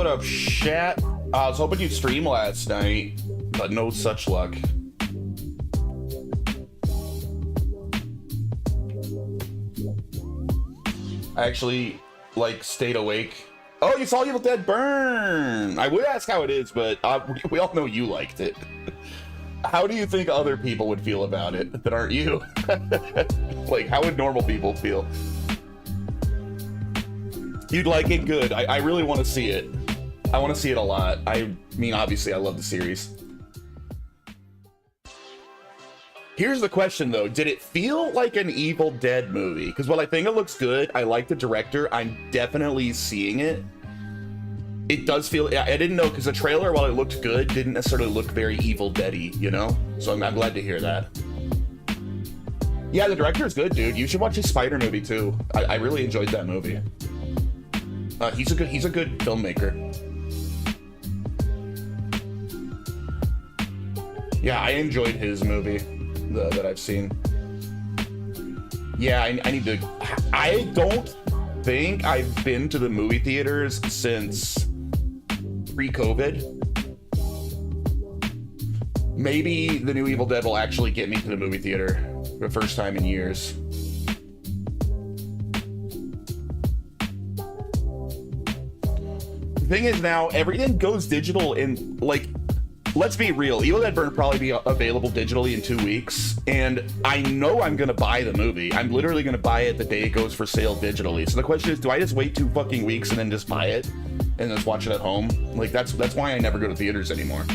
what up, chat? I was hoping you'd stream last night, but no such luck. I actually, like, stayed awake. Oh, you saw Evil Dead Burn! I would ask how it is, but we all know you liked it. How do you think other people would feel about it that aren't you? Like, how would normal people feel? You'd like it? Good. I really want to see it. I want to see it a lot. I mean, obviously, I love the series. Here's the question, though. Did it feel like an Evil Dead movie? Because while I think it looks good, I like the director, I'm definitely seeing it. It does feel... I didn't know, because the trailer, while it looked good, didn't necessarily look very Evil Dead-y, you know? So I'm glad to hear that. Yeah, the director is good, dude. You should watch his Spider movie, too. I really enjoyed that movie. He's a good filmmaker. Yeah, I enjoyed his movie that I've seen. Yeah, I need to... I don't think I've been to the movie theaters since pre-COVID. Maybe the new Evil Dead will actually get me to the movie theater for the first time in years. The thing is now, everything goes digital in, like, let's be real, Evil Dead Burn will probably be available digitally in 2 weeks, and I know I'm gonna buy the movie. I'm literally gonna buy it the day it goes for sale digitally. So the question is, do I just wait 2 fucking weeks and then just buy it and just watch it at home? Like, that's why I never go to theaters anymore.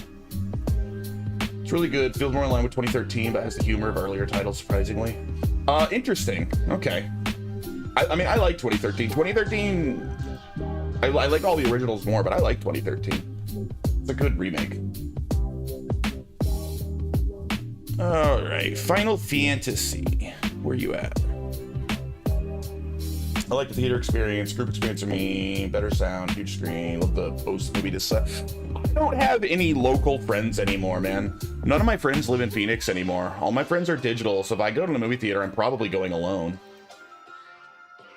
It's really good, feels more in line with 2013, but has the humor of earlier titles, surprisingly. Interesting. Okay. I mean, I like 2013. 2013, I like all the originals more, but I like 2013. It's a good remake. All right, Final Fantasy. Where you at? I like the theater experience, group experience for me, better sound, huge screen, love the post-movie to set. I don't have any local friends anymore, man. None of my friends live in Phoenix anymore. All my friends are digital, so if I go to the movie theater, I'm probably going alone.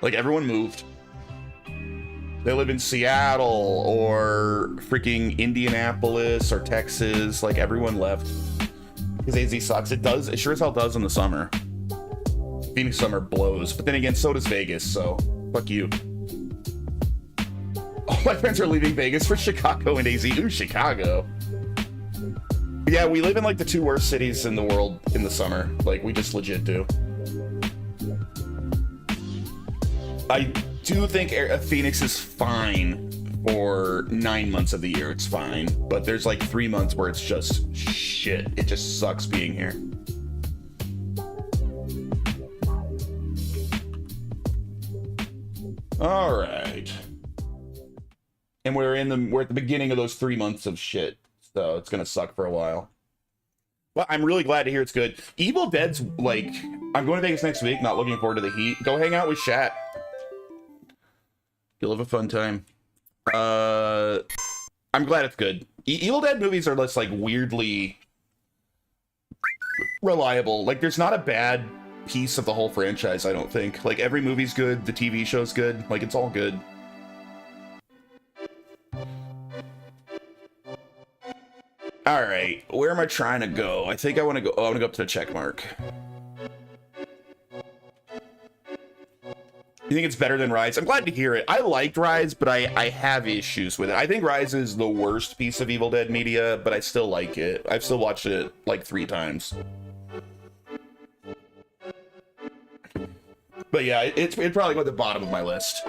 Like, everyone moved. They live in Seattle or freaking Indianapolis or Texas. Like, everyone left. Because AZ sucks. It sure as hell does in the summer. Phoenix summer blows. But then again, so does Vegas, so fuck you. All my friends are leaving Vegas for Chicago and AZ. Ooh, Chicago. But yeah, we live in like the 2 worst cities in the world in the summer. Like, we just legit do. I do think Phoenix is fine for 9 months of the year. It's fine, but there's like 3 months where it's just shit. It just sucks being here. All right, and we're at the beginning of those 3 months of shit, so it's gonna suck for a while. But I'm really glad to hear it's good. Evil Dead's like, I'm going to Vegas next week. Not looking forward to the heat. Go hang out with Shat. You'll have a fun time. I'm glad it's good. Evil Dead movies are just like weirdly reliable. Like, there's not a bad piece of the whole franchise, I don't think. Like, every movie's good, the TV show's good, like, it's all good. All right, where am I trying to go? I think I want to go. Oh, I want to go up to the check mark. You think it's better than Rise? I'm glad to hear it. I liked Rise, but I have issues with it. I think Rise is the worst piece of Evil Dead media, but I still like it. I've still watched it like 3 times. But yeah, it'd probably go at the bottom of my list.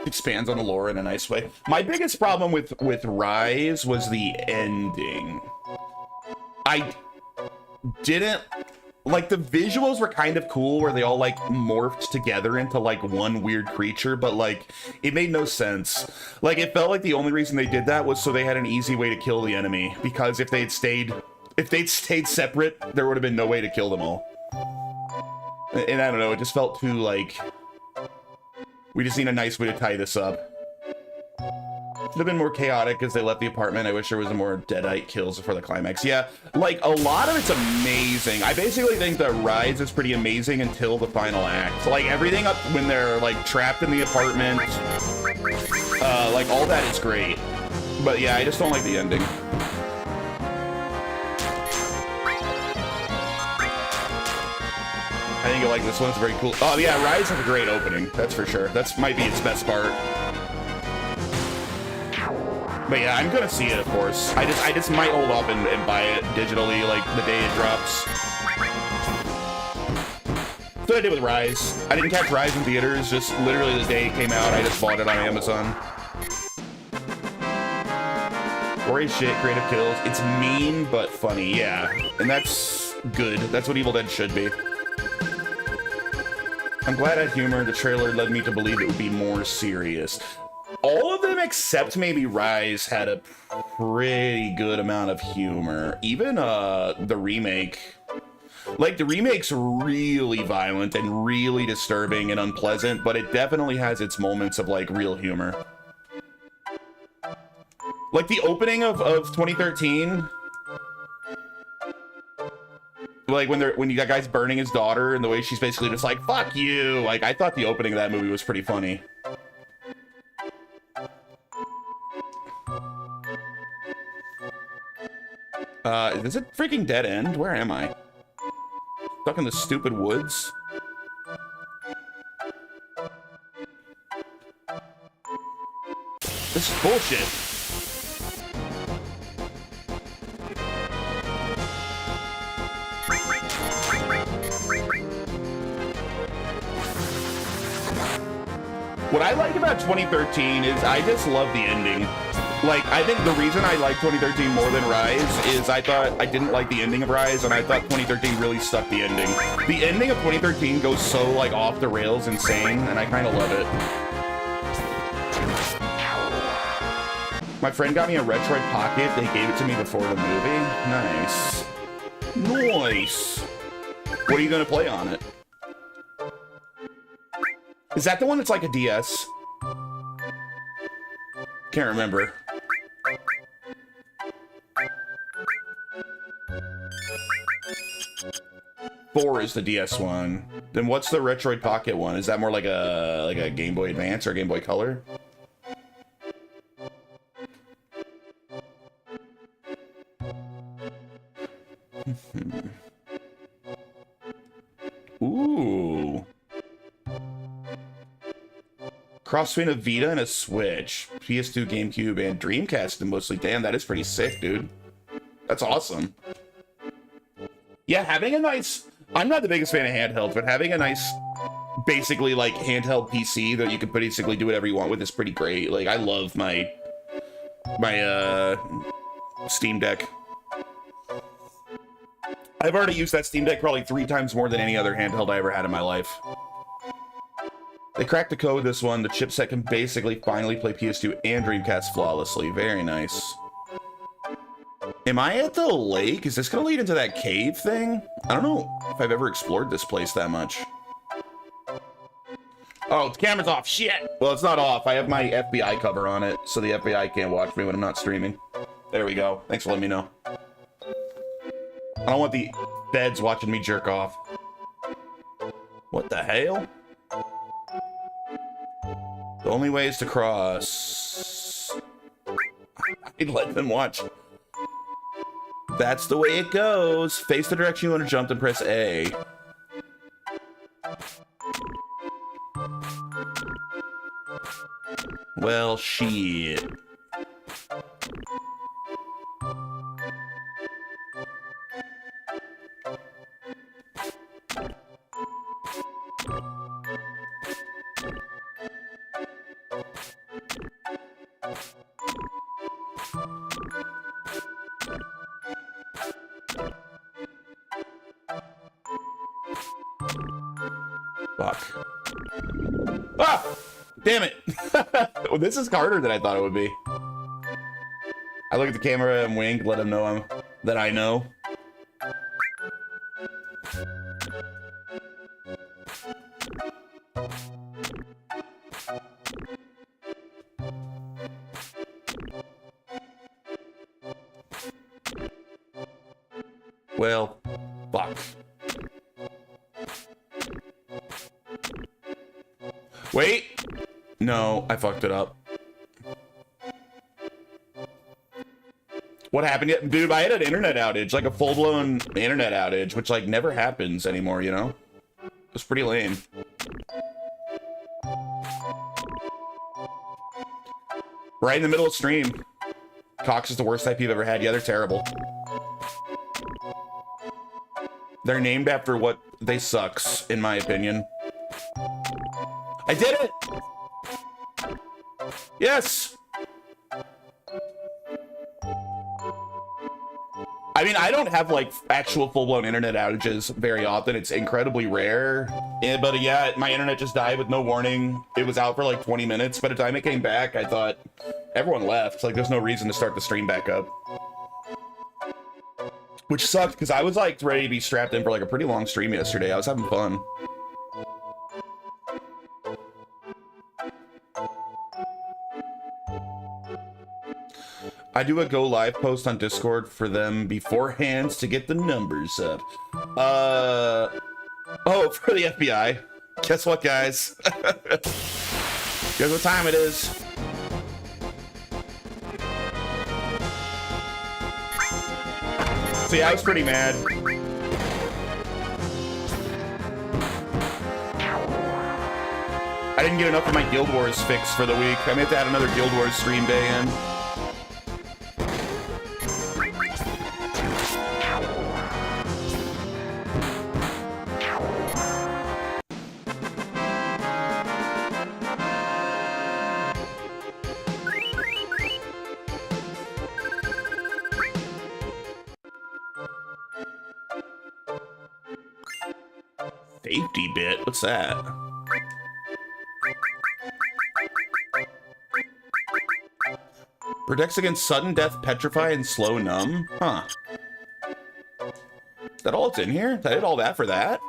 Expands on the lore in a nice way. My biggest problem with Rise was the ending. I didn't... Like, the visuals were kind of cool where they all, like, morphed together into, like, one weird creature, but, like, it made no sense. Like, it felt like the only reason they did that was so they had an easy way to kill the enemy, because if they'd stayed separate, there would have been no way to kill them all. And I don't know, it just felt too, like, we just need a nice way to tie this up. Should have been more chaotic as they left the apartment. I wish there was more deadite kills before the climax. Yeah, like, a lot of it's amazing. I basically think the Rise is pretty amazing until the final act. Like, everything up when they're, like, trapped in the apartment, like, all that is great. But yeah, I just don't like the ending. I think you'll like this one. It's very cool. Oh yeah, Rise has a great opening. That's for sure. That's might be its best part. But yeah, I'm gonna see it, of course. I just might hold up and buy it digitally, like, the day it drops. That's what I did with Rise. I didn't catch Rise in theaters, just literally the day it came out, I just bought it on Amazon. Gory shit, creative kills. It's mean, but funny, yeah. And that's good. That's what Evil Dead should be. I'm glad at humor. The trailer led me to believe it would be more serious. All of them except maybe Rise had a pretty good amount of humor. Even the remake. Like, the remake's really violent and really disturbing and unpleasant, but it definitely has its moments of, like, real humor. Like, the opening of 2013... Like, when you got guys burning his daughter and the way she's basically just like, fuck you! Like, I thought the opening of that movie was pretty funny. Is this a freaking dead end? Where am I? Stuck in the stupid woods? This is bullshit. What I like about 2013 is I just love the ending. Like, I think the reason I like 2013 more than Rise is I thought I didn't like the ending of Rise, and I thought 2013 really stuck the ending. The ending of 2013 goes so, like, off the rails insane, and I kind of love it. My friend got me a Retroid Pocket. They gave it to me before the movie. Nice. Nice. What are you going to play on it? Is that the one that's like a DS? Can't remember. Four is the DS one. Then what's the Retroid Pocket one? Is that more like a Game Boy Advance or Game Boy Color? Ooh. Cross between a Vita and a Switch. PS2, GameCube, and Dreamcast, and mostly. Damn, that is pretty sick, dude. That's awesome. Yeah, having a nice... I'm not the biggest fan of handhelds, but having a nice, basically, like, handheld PC that you can basically do whatever you want with is pretty great. Like, I love my Steam Deck. I've already used that Steam Deck probably 3 times more than any other handheld I ever had in my life. They cracked the code this one. The chipset can basically finally play PS2 and Dreamcast flawlessly. Very nice. Am I at the lake? Is this gonna lead into that cave thing? I don't know if I've ever explored this place that much. Oh, the camera's off. Shit! Well, it's not off. I have my FBI cover on it, so the FBI can't watch me when I'm not streaming. There we go. Thanks for letting me know. I don't want the feds watching me jerk off. What the hell? The only way is to cross. I'd let them watch. That's the way it goes. Face the direction you want to jump and press A. Well, shit. Fuck. Ah! Damn it! Well, this is harder than I thought it would be. I look at the camera and wink, let him know that I know. Well, fuck. Wait. No, I fucked it up. What happened? Dude, I had an internet outage, like a full-blown internet outage, which like never happens anymore, you know? It's pretty lame. Right in the middle of stream. Cox is the worst type you've ever had. Yeah, they're terrible. They're named after what they sucks, in my opinion. I did it! Yes! I mean, I don't have, like, actual full-blown internet outages very often. It's incredibly rare. But, yeah, my internet just died with no warning. It was out for, like, 20 minutes. By the time it came back, I thought everyone left. Like, there's no reason to start the stream back up. Which sucked, because I was, like, ready to be strapped in for, like, a pretty long stream yesterday. I was having fun. I do a go live post on Discord for them beforehand to get the numbers up. Oh, for the FBI. Guess what, guys? Guess what time it is? So yeah, I was pretty mad. I didn't get enough of my Guild Wars fix for the week. I may have to add another Guild Wars stream day in. Safety bit? What's that? Protects against sudden death, petrify, and slow numb? Huh. Is that all it's in here? I did all that for that?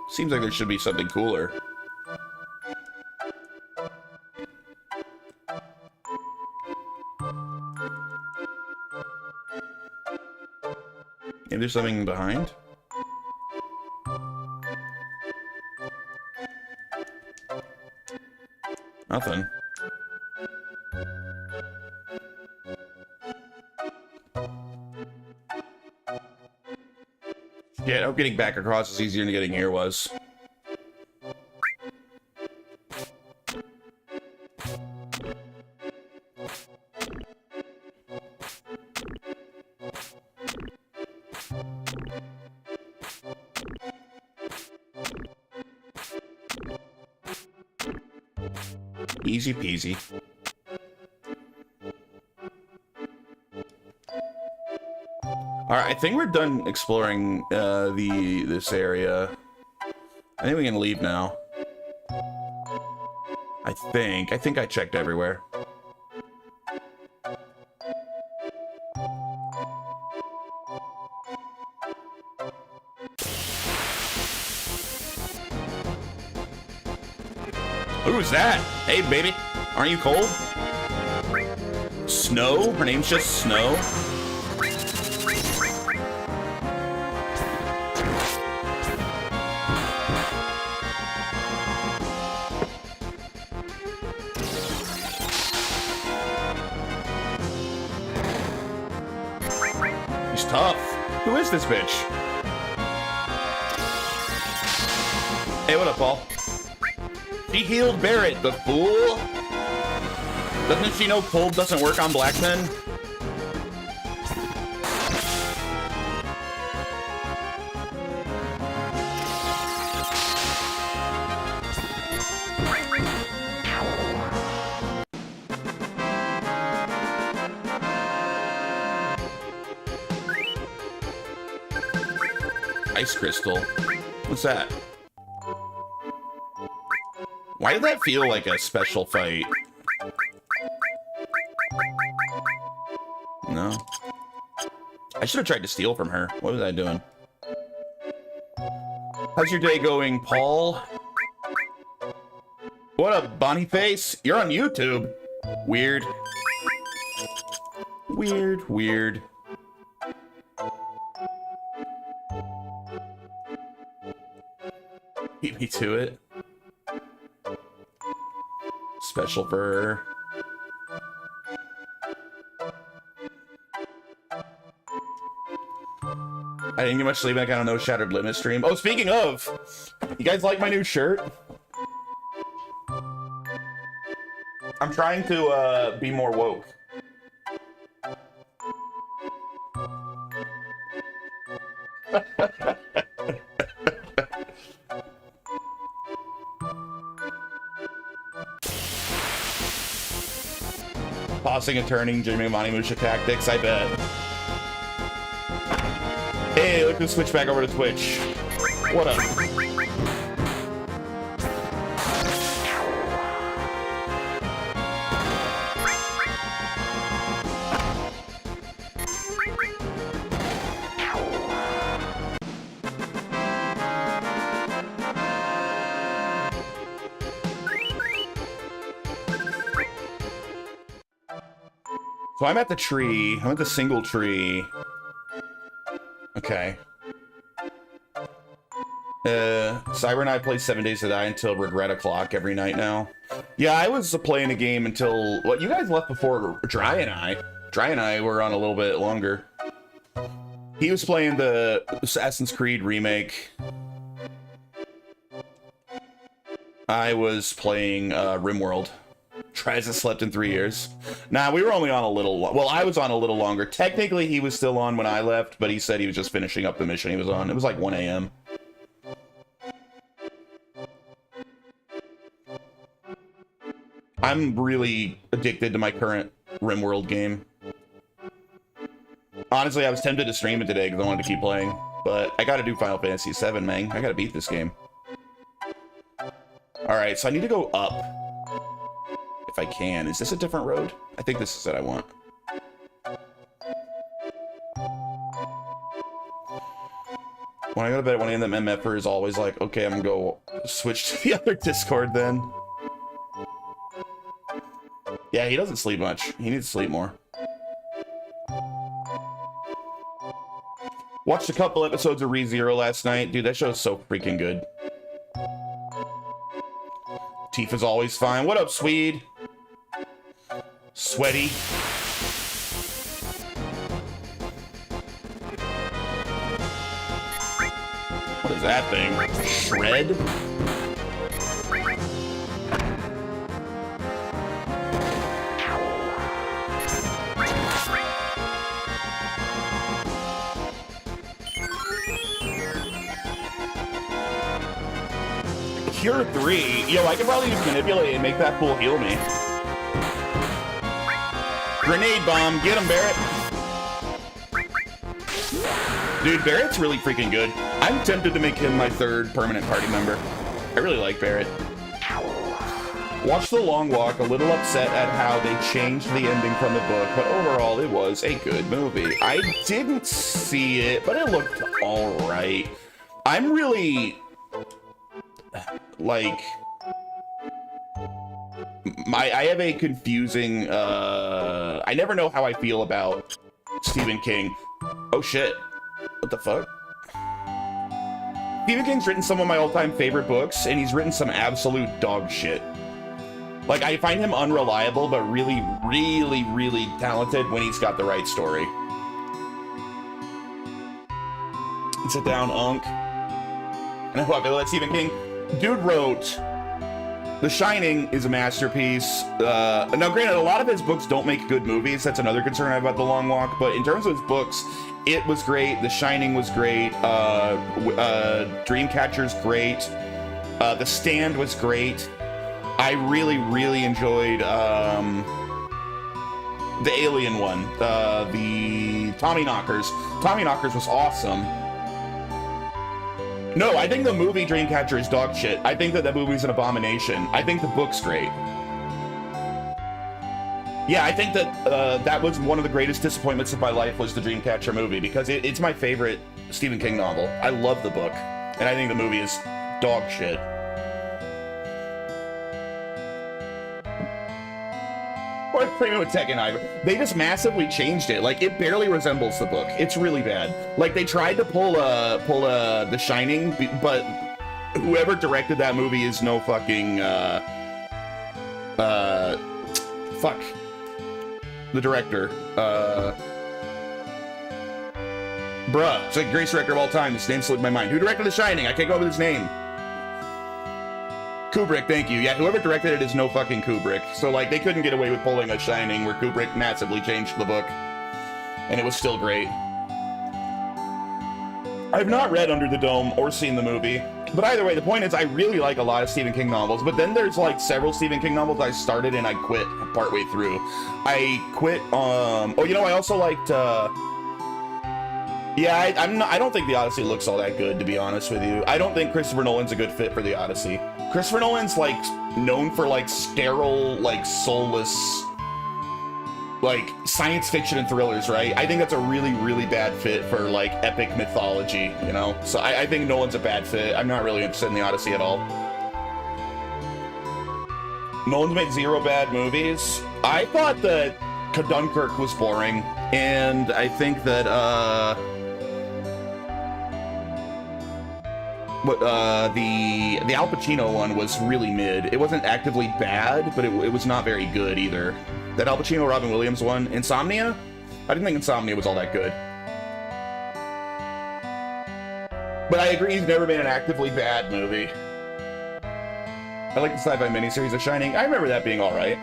Seems like there should be something cooler. Maybe there's something behind? Nothing. Yeah, I hope getting back across is easier than getting here was. Easy peasy. Alright, I think we're done exploring this area. I think we can leave now. I think I checked everywhere. Who's that? Hey, baby. Aren't you cold? Snow? Her name's just Snow? He's tough. Who is this bitch? Hey, what up, Paul? She healed Barrett, the fool! Doesn't she know cold doesn't work on black men? Ice crystal. What's that? Why did that feel like a special fight? No. I should have tried to steal from her. What was I doing? How's your day going, Paul? What up, Boniface? You're on YouTube. Weird. Weird, weird. me to it. Special for... I didn't get much sleep. I got a No Shattered Limit stream. Oh, speaking of, you guys like my new shirt? I'm trying to be more woke. Tossing and turning, Jimmy Musha tactics, I bet. Hey, look who's switch back over to Twitch. What up? So I'm at the tree. I'm at the single tree. Okay. Cyber and I play 7 Days to Die until regret o'clock every night now. Yeah, I was playing a game until... Well, you guys left before Dry and I. Dry and I were on a little bit longer. He was playing the Assassin's Creed remake. I was playing RimWorld. Hasn't slept in 3 years. Nah, we were only on a little... Well, I was on a little longer. Technically, he was still on when I left, but he said he was just finishing up the mission he was on. It was like 1 a.m. I'm really addicted to my current RimWorld game. Honestly, I was tempted to stream it today because I wanted to keep playing, but I gotta do Final Fantasy VII, man. I gotta beat this game. Alright, so I need to go up. If I can. Is this a different road? I think this is what I want. When I go to bed at 1 a.m., that MFer is always like, okay, I'm gonna go switch to the other Discord then. Yeah, he doesn't sleep much. He needs to sleep more. Watched a couple episodes of ReZero last night. Dude, that show is so freaking good. Tifa's always fine. What up, Swede? Sweaty. What is that thing? Shred? Cure 3? Yo, I could probably just manipulate and make that fool heal me. Grenade bomb, get him, Barrett. Dude, Barrett's really freaking good. I'm tempted to make him my 3rd permanent party member. I really like Barrett. Watched The Long Walk, a little upset at how they changed the ending from the book, but overall it was a good movie. I didn't see it, but it looked alright. I'm really... like... I have a confusing, I never know how I feel about Stephen King. Oh shit. What the fuck? Stephen King's written some of my all-time favorite books, and he's written some absolute dog shit. Like, I find him unreliable, but really, really, really talented when he's got the right story. Sit down, Unk. I know how I feel about Stephen King. Dude wrote... The Shining is a masterpiece. Now, granted, a lot of his books don't make good movies. That's another concern I have about The Long Walk. But in terms of his books, it was great. The Shining was great. Dreamcatcher's great. The Stand was great. I really, really enjoyed the Alien one. The Tommy Knockers. Tommy Knockers was awesome. No, I think the movie Dreamcatcher is dog shit. I think that movie's an abomination. I think the book's great. Yeah, I think that that was one of the greatest disappointments of my life was the Dreamcatcher movie, because it's my favorite Stephen King novel. I love the book, and I think the movie is dog shit. Or Premium with Tekken Iver. They just massively changed it. Like, it barely resembles the book. It's really bad. Like, they tried to pull The Shining, but whoever directed that movie is no fucking, fuck. The director, bruh, it's like the greatest director of all time. His name slipped my mind. Who directed The Shining? I can't go with his name. Kubrick, thank you. Yeah, whoever directed it is no fucking Kubrick. So, like, they couldn't get away with pulling a Shining where Kubrick massively changed the book. And it was still great. I've not read Under the Dome or seen the movie. But either way, the point is I really like a lot of Stephen King novels. But then there's, like, several Stephen King novels I started and I quit partway through. I quit, oh, you know, I also liked, yeah, I don't think The Odyssey looks all that good, to be honest with you. I don't think Christopher Nolan's a good fit for The Odyssey. Christopher Nolan's, like, known for, like, sterile, like, soulless, like, science fiction and thrillers, right? I think that's a really, really bad fit for, like, epic mythology, you know? So I think Nolan's a bad fit. I'm not really interested in The Odyssey at all. Nolan's made 0 bad movies. I thought that Dunkirk was boring, and I think that, the Al Pacino one was really mid. It wasn't actively bad, but it was not very good either. That Al Pacino Robin Williams one, Insomnia? I didn't think Insomnia was all that good. But I agree, he's never made an actively bad movie. I like the sci-fi miniseries The Shining. I remember that being alright.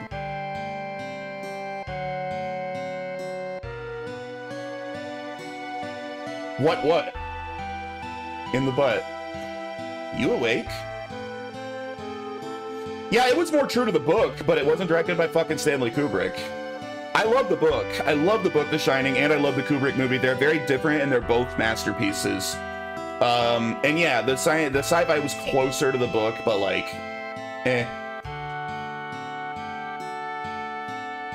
What? In the butt. You awake? Yeah, it was more true to the book, but it wasn't directed by fucking Stanley Kubrick. I love the book. I love the book The Shining, and I love the Kubrick movie. They're very different, and they're both masterpieces. And yeah, the sci-fi was closer to the book, but like, eh.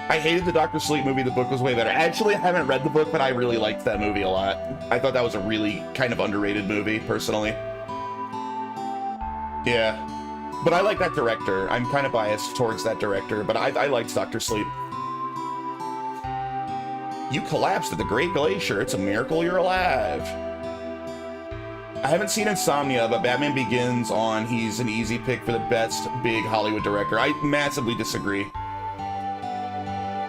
I hated the Dr. Sleep movie. The book was way better. Actually, I haven't read the book, but I really liked that movie a lot. I thought that was a really kind of underrated movie, personally. Yeah. But I like that director. I'm kind of biased towards that director, but I liked Dr. Sleep. You collapsed at the Great Glacier. It's a miracle you're alive. I haven't seen Insomnia, but Batman Begins on he's an easy pick for the best big Hollywood director. I massively disagree.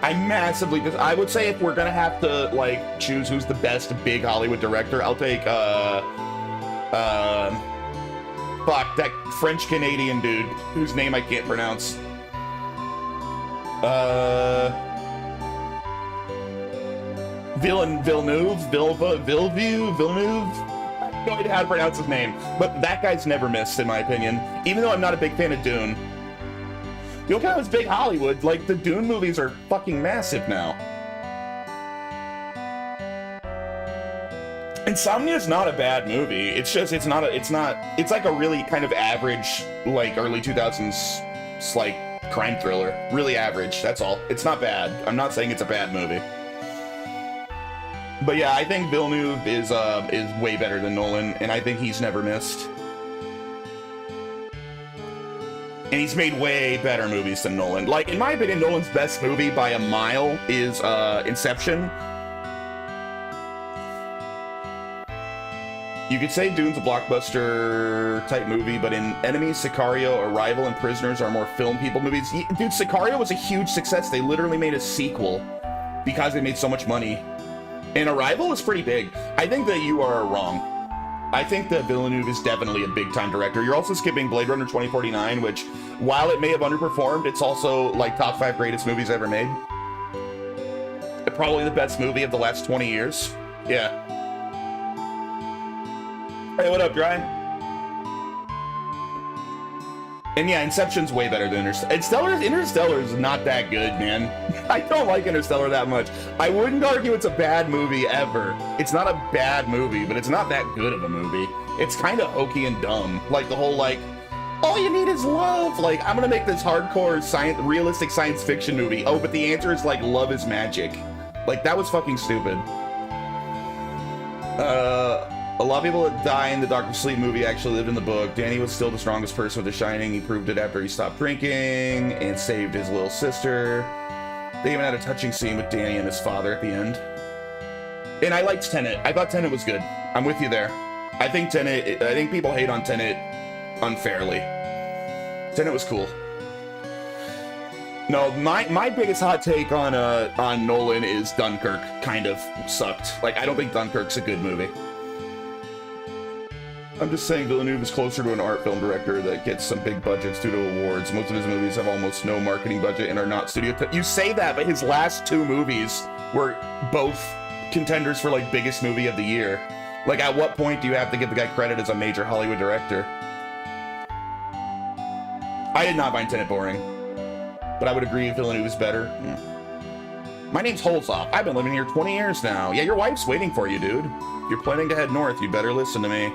I would say if we're gonna have to, like, choose who's the best big Hollywood director, I'll take, fuck, that French-Canadian dude, whose name I can't pronounce. Villeneuve? I have no idea how to pronounce his name, but that guy's never missed, in my opinion, even though I'm not a big fan of Dune. You know, kind of big Hollywood, like, the Dune movies are fucking massive now. Insomnia is not a bad movie. It's just, it's like a really kind of average, like, early 2000s, like, crime thriller. Really average, that's all. It's not bad. I'm not saying it's a bad movie. But yeah, I think Villeneuve is way better than Nolan, and I think he's never missed. And he's made way better movies than Nolan. Like, in my opinion, Nolan's best movie by a mile is Inception. You could say Dune's a blockbuster type movie, but in Enemies, Sicario, Arrival, and Prisoners are more film people movies. Dude, Sicario was a huge success. They literally made a sequel because they made so much money. And Arrival was pretty big. I think that you are wrong. I think that Villeneuve is definitely a big-time director. You're also skipping Blade Runner 2049, which, while it may have underperformed, it's also, like, top 5 greatest movies ever made. Probably the best movie of the last 20 years. Yeah. Hey, what up, Dry? And yeah, Inception's way better than Interstellar. Interstellar is not that good, man. I don't like Interstellar that much. I wouldn't argue it's a bad movie ever. It's not a bad movie, but it's not that good of a movie. It's kind of hokey and dumb. Like the whole, like, all you need is love. Like, I'm gonna make this hardcore realistic science fiction movie. Oh, but the answer is, like, love is magic. Like, that was fucking stupid. A lot of people that die in the Dr. Sleep movie actually lived in the book. Danny was still the strongest person with The Shining. He proved it after he stopped drinking and saved his little sister. They even had a touching scene with Danny and his father at the end. And I liked Tenet. I thought Tenet was good. I'm with you there. I think people hate on Tenet unfairly. Tenet was cool. No, my biggest hot take on Nolan is Dunkirk kind of sucked. Like, I don't think Dunkirk's a good movie. I'm just saying Villeneuve is closer to an art film director that gets some big budgets due to awards. Most of his movies have almost no marketing budget and are not studio. You say that, but his last 2 movies were both contenders for like biggest movie of the year. Like, at what point do you have to give the guy credit as a major Hollywood director? I did not find Tenet boring, but I would agree Villeneuve is better. Yeah. My name's Holzoff. I've been living here 20 years now. Yeah, your wife's waiting for you, dude. If you're planning to head north, you better listen to me.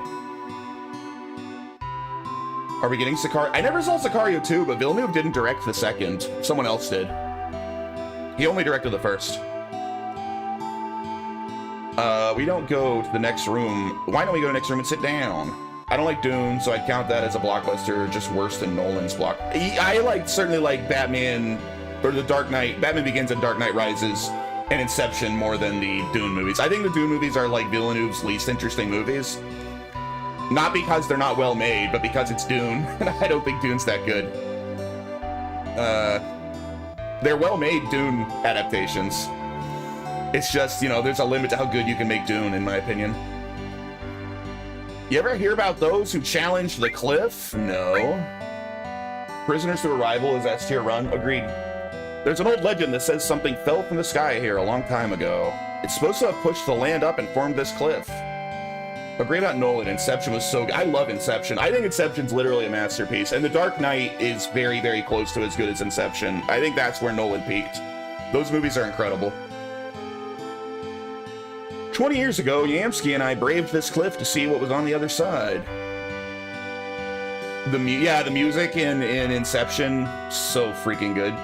Are we getting Sicario? I never saw Sicario 2, but Villeneuve didn't direct the second. Someone else did. He only directed the first. We don't go to the next room. Why don't we go to the next room and sit down? I don't like Dune, so I'd count that as a blockbuster, just worse than Nolan's block. I certainly like Batman, or The Dark Knight, Batman Begins and Dark Knight Rises, and Inception more than the Dune movies. I think the Dune movies are like Villeneuve's least interesting movies. Not because they're not well made, but because it's Dune, and I don't think Dune's that good. They're well made Dune adaptations. It's just, you know, there's a limit to how good you can make Dune, in my opinion. You ever hear about those who challenge the cliff? No. Prisoners to Arrival is S tier run? Agreed. There's an old legend that says something fell from the sky here a long time ago. It's supposed to have pushed the land up and formed this cliff. Agree about Nolan. Inception was so good. I love Inception. I think Inception's literally a masterpiece. And The Dark Knight is very, very close to as good as Inception. I think that's where Nolan peaked. Those movies are incredible. 20 years ago, Yamsky and I braved this cliff to see what was on the other side. The music in Inception, so freaking good.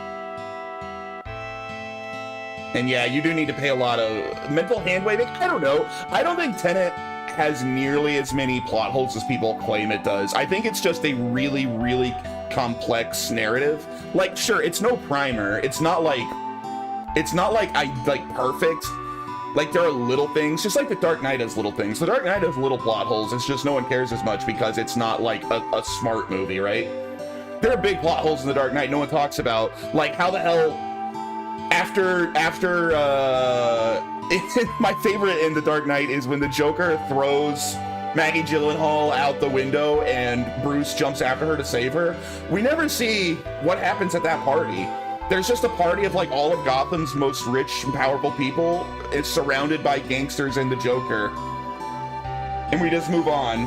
And yeah, you do need to pay a lot of mental hand-waving. I don't know. I don't think Tenet has nearly as many plot holes as people claim it does. I think it's just a really, really complex narrative. Like, sure, it's no Primer. It's not like perfect. Like, there are little things, just like The Dark Knight has little things. The Dark Knight has little plot holes. It's just no one cares as much because it's not like a smart movie, right? There are big plot holes in The Dark Knight no one talks about. Like, how the hell, my favorite in The Dark Knight is when the Joker throws Maggie Gyllenhaal out the window and Bruce jumps after her to save her. We never see what happens at that party. There's just a party of like all of Gotham's most rich and powerful people. It's surrounded by gangsters and the Joker. And we just move on.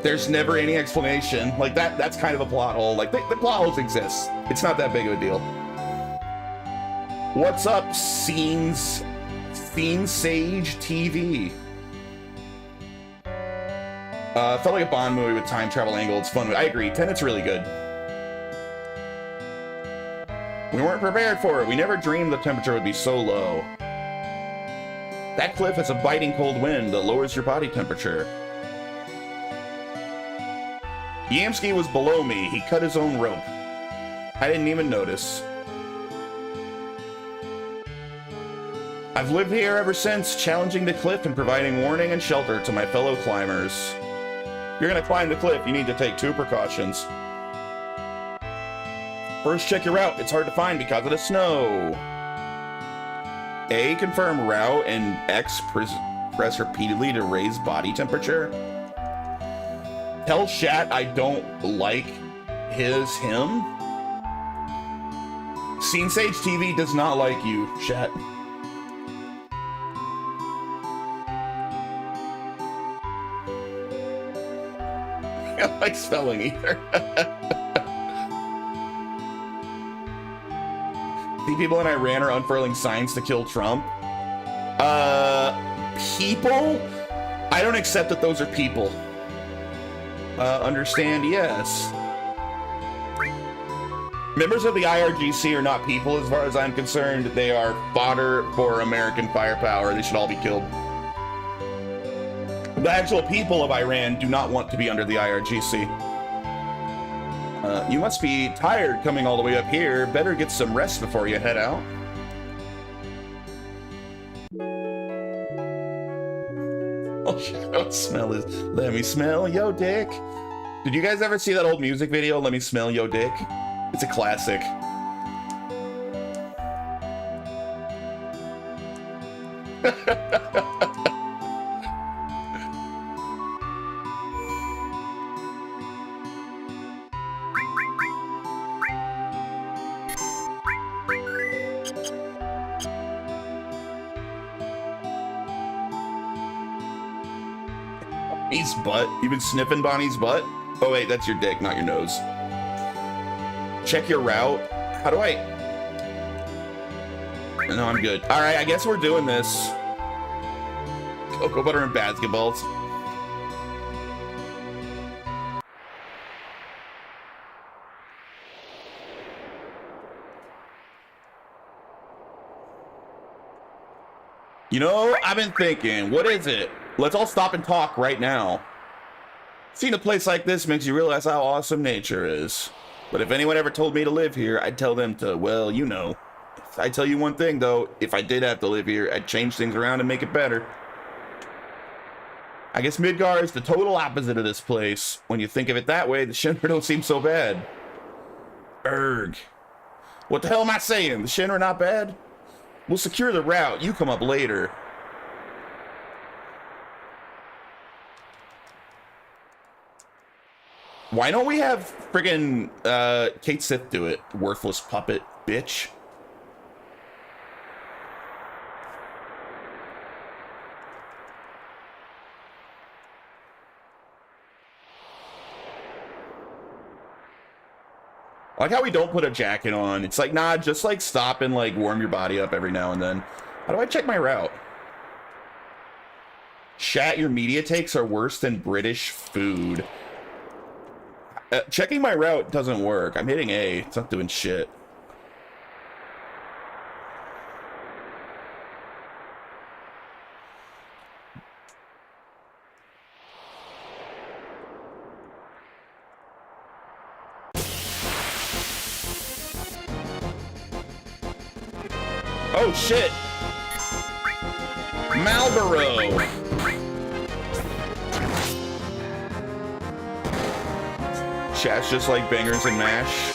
There's never any explanation. Like that's kind of a plot hole. Like the plot holes exist. It's not that big of a deal. What's up, Scene Sage TV? Felt like a Bond movie with time travel angle. It's fun. I agree. Tenet's really good. We weren't prepared for it. We never dreamed the temperature would be so low. That cliff has a biting cold wind that lowers your body temperature. Yamsky was below me. He cut his own rope. I didn't even notice. I've lived here ever since, challenging the cliff and providing warning and shelter to my fellow climbers. If you're gonna climb the cliff, you need to take 2 precautions. First, check your route. It's hard to find because of the snow. A, confirm route, and X, press repeatedly to raise body temperature. Tell Shat I don't like him. Scene Sage TV does not like you, Shat. I don't like spelling either. See, people in Iran are unfurling signs to kill Trump. People? I don't accept that those are people. Understand? Yes. Members of the IRGC are not people as far as I'm concerned. They are fodder for American firepower. They should all be killed. The actual people of Iran do not want to be under the IRGC. You must be tired coming all the way up here. Better get some rest before you head out. Oh, shit, what smell is? Let me smell yo dick. Did you guys ever see that old music video, Let Me Smell Yo Dick? It's a classic. Bonnie's butt? You've been sniffing Bonnie's butt? Oh wait, that's your dick, not your nose. Check your route. How do I? No, I'm good. All right, I guess we're doing this. Cocoa butter and basketballs. You know, I've been thinking, what is it? Let's all stop and talk right now. Seeing a place like this makes you realize how awesome nature is. But if anyone ever told me to live here, I'd tell them to, well, you know. I tell you one thing, though. If I did have to live here, I'd change things around and make it better. I guess Midgar is the total opposite of this place. When you think of it that way, the Shinra don't seem so bad. Erg. What the hell am I saying? The Shinra not bad? We'll secure the route. You come up later. Why don't we have friggin' Kate Sith do it? Worthless puppet bitch. I like how we don't put a jacket on. It's like, nah, just like stop and like warm your body up every now and then. How do I check my route? Chat, your media takes are worse than British food. Checking my route doesn't work. I'm hitting A. It's not doing shit. Oh shit! Marlboro! Chat's just like bangers and mash.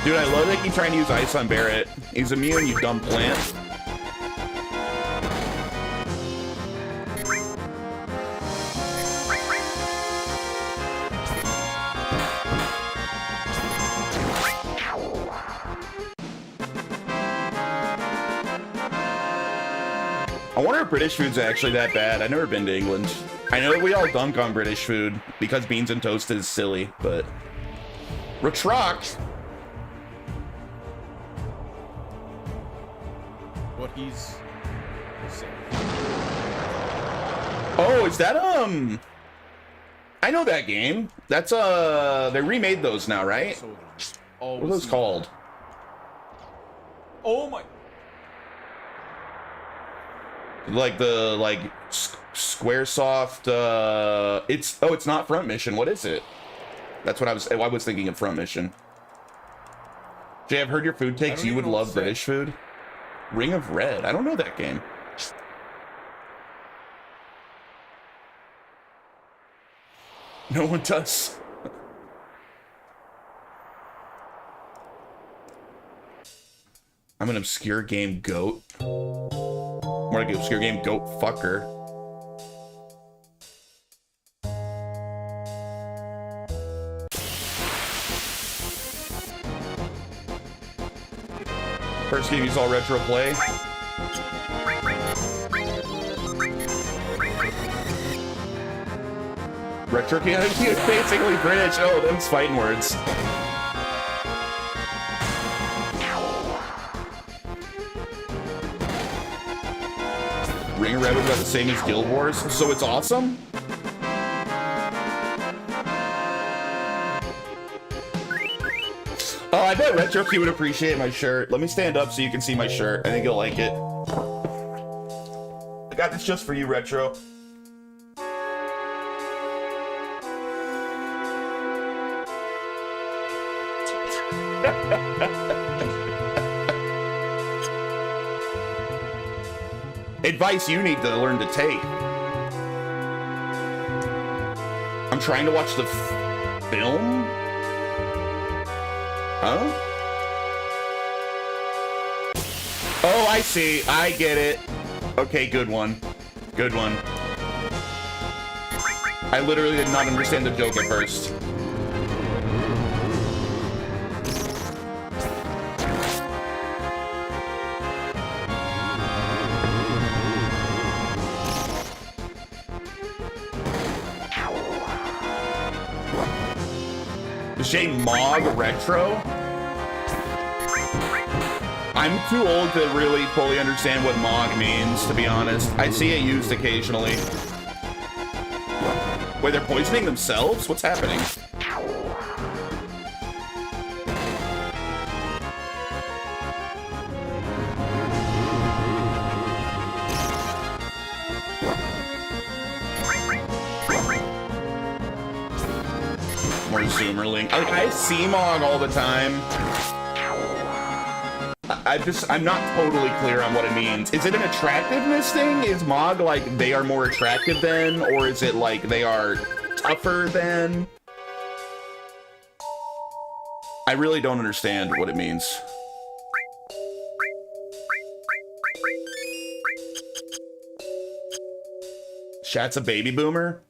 Dude, I love that you trying to use ice on Barrett. He's immune, you dumb plant. I wonder if British food's actually that bad. I've never been to England. I know that we all dunk on British food because beans and toast is silly, but... Retract! What he's saying. Oh, is that, I know that game. That's, they remade those now, right? What are those called? Oh my... Like the, like, Squaresoft, it's not Front Mission. What is it? That's what I was thinking of Front Mission. Jay, I've heard your food takes. You would love British food. Ring of Red. I don't know that game. No one does. I'm an obscure game goat. More like an obscure game goat fucker. First game you saw retro play. Retro game is basically British. Oh, them's fighting words. Ring of Red was about the same as Guild Wars, so it's awesome? Oh, I bet Retro Q would appreciate my shirt. Let me stand up so you can see my shirt. I think you'll like it. I got this just for you, Retro. Advice you need to learn to take. trying to watch the film? Huh? Oh, I see. I get it. Okay, good one. Good one. I literally did not understand the joke at first. J Mog Retro? I'm too old to really fully understand what Mog means, to be honest. I see it used occasionally. Wait, they're poisoning themselves? What's happening? More Zoomer Link. I see Mog all the time. I'm not totally clear on what it means. Is it an attractiveness thing? Is Mog like they are more attractive than, or is it like they are tougher than? I really don't understand what it means. Shat's a baby boomer?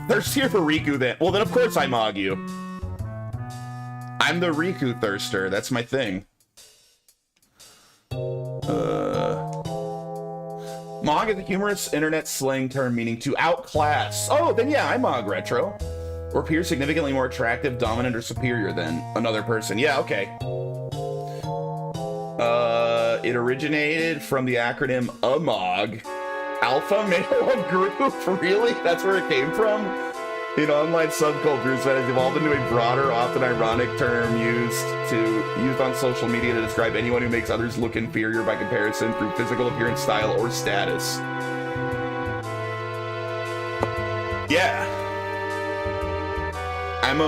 Thirstier for Riku then. Well, then of course I Mog you. I'm the Riku thirster. That's my thing. Mog is a humorous internet slang term meaning to outclass. Oh, then yeah, I Mog Retro. Or appear significantly more attractive, dominant, or superior than another person. Yeah, okay. It originated from the acronym AMOG. Alpha Male Group? Really? That's where it came from? In online subcultures that has evolved into a broader, often ironic term used on social media to describe anyone who makes others look inferior by comparison through physical appearance, style, or status. Yeah. I'm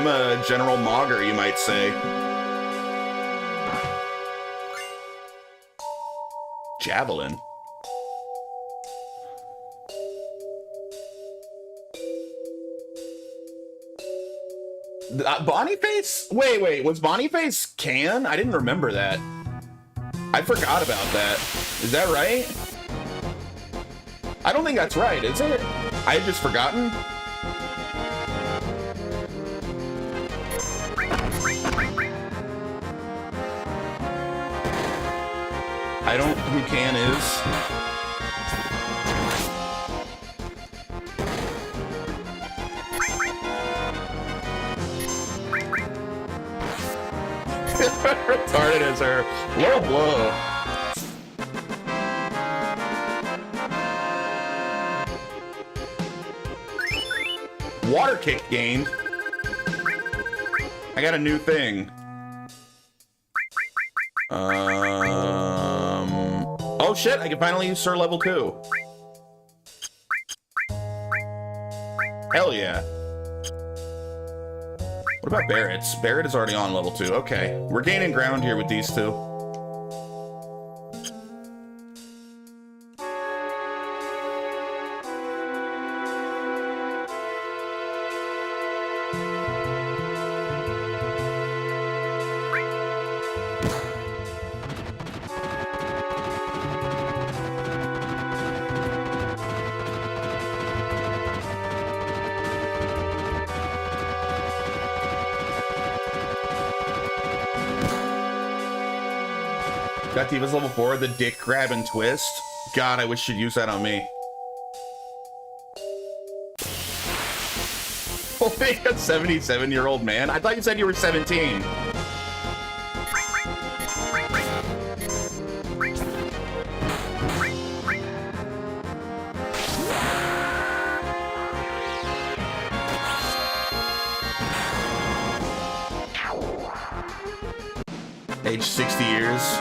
a general mogger, you might say. Javelin. Boniface? Wait, was Boniface Can? I didn't remember that. I forgot about that. Is that right? I don't think that's right, is it? I had just forgotten. I don't know who Can is. Retarded as her. Low blow. Water kick gained. I got a new thing. Oh shit, I can finally use Sir level 2. Hell yeah. What about Barrett's? Barrett is already on level 2. Okay. We're gaining ground here with these two. Got Diva's level 4, the dick grab and twist. God, I wish you'd use that on me. Only a 77-year-old man? I thought you said you were 17. Age 60 years.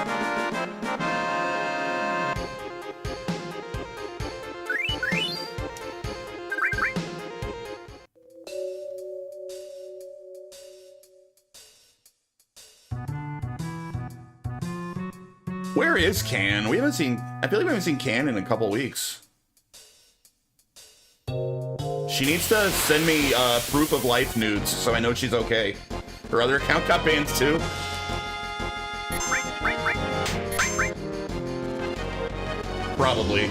Where is Can? We haven't seen... I feel like we haven't seen Can in a couple weeks. she needs to send me proof of life nudes so I know she's okay. Her other account got banned too. Probably.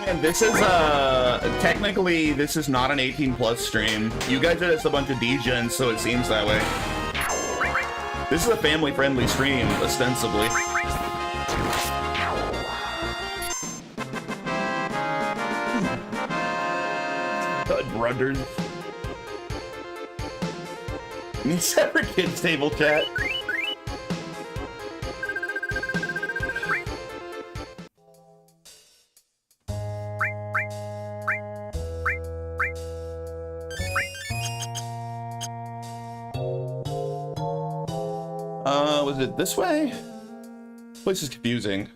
And this is technically this is not an 18+ stream. You guys are just a bunch of degens, so it seems that way. This is a family-friendly stream, ostensibly. Brothers. Separate kids table chat. Was it this way? This place is confusing.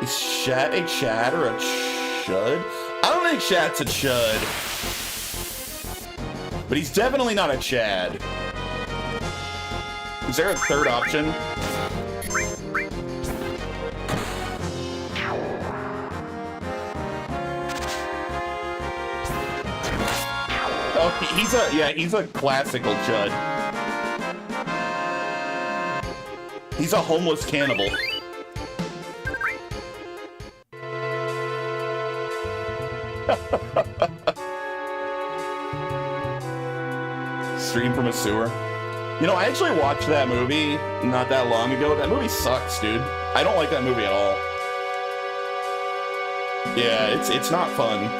Is Shat a Chad or a Chud? I don't think Shat's a Chud. But he's definitely not a Chad. Is there a third option? Oh, he's a classical Chud. He's a homeless cannibal. Stream from a sewer. You know, I actually watched that movie not that long ago. That movie sucks, dude. I don't like that movie at all. Yeah, it's not fun.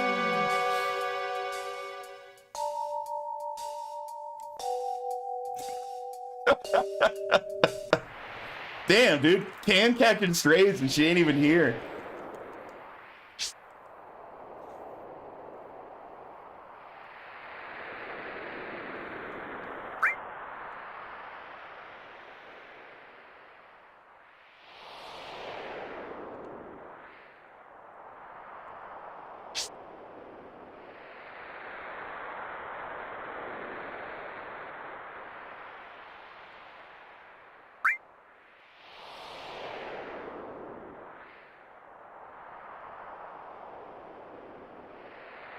Damn, dude. Can catching strays and she ain't even here.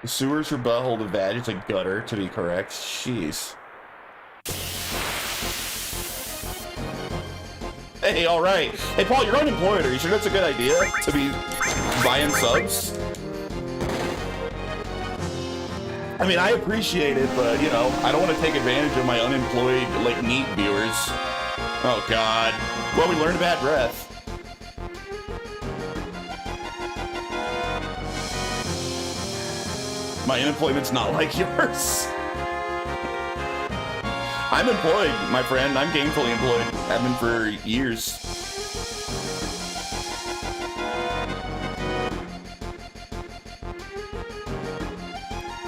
The sewer's your butthole, the vag is a gutter, to be correct. Jeez. Hey, alright. Hey, Paul, you're unemployed. Are you sure that's a good idea to be buying subs? I mean, I appreciate it, but, you know, I don't want to take advantage of my unemployed, like, neat viewers. Oh, God. Well, we learned bad breath. My unemployment's not like yours. I'm employed, my friend. I'm gainfully employed. I've been for years.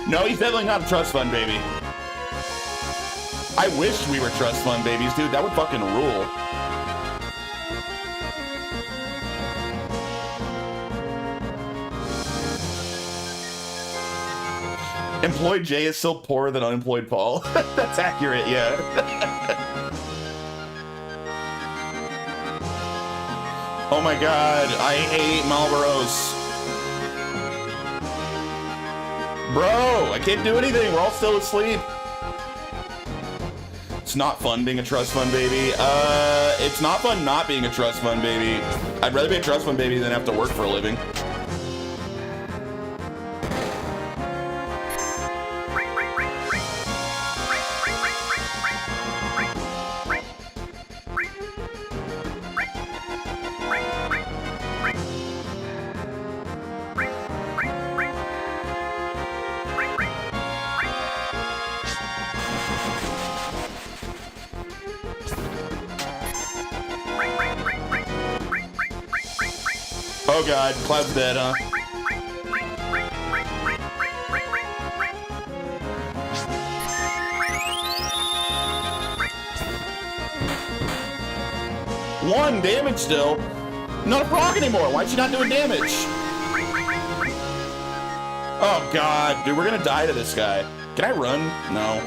No, he's definitely not a trust fund baby. I wish we were trust fund babies, dude. That would fucking rule. Employed Jay is still poorer than unemployed Paul. That's accurate, yeah. Oh my god, I hate Marlboros. Bro, I can't do anything. We're all still asleep. It's not fun being a trust fund baby. It's not fun not being a trust fund baby. I'd rather be a trust fund baby than have to work for a living. Oh god, Cloud's dead, huh? 1 damage still. Not a proc anymore. Why is she not doing damage? Oh god, dude, we're gonna die to this guy. Can I run? No.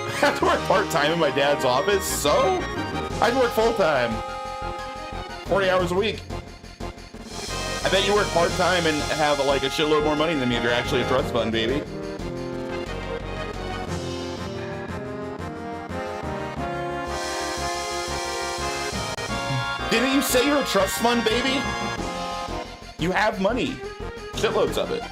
I have to work part-time in my dad's office, so I'd work full-time. 40 hours a week. I bet you work part-time and have like a shitload more money than me if you're actually a trust fund baby. Didn't you say you're a trust fund baby? You have money. Shitloads of it.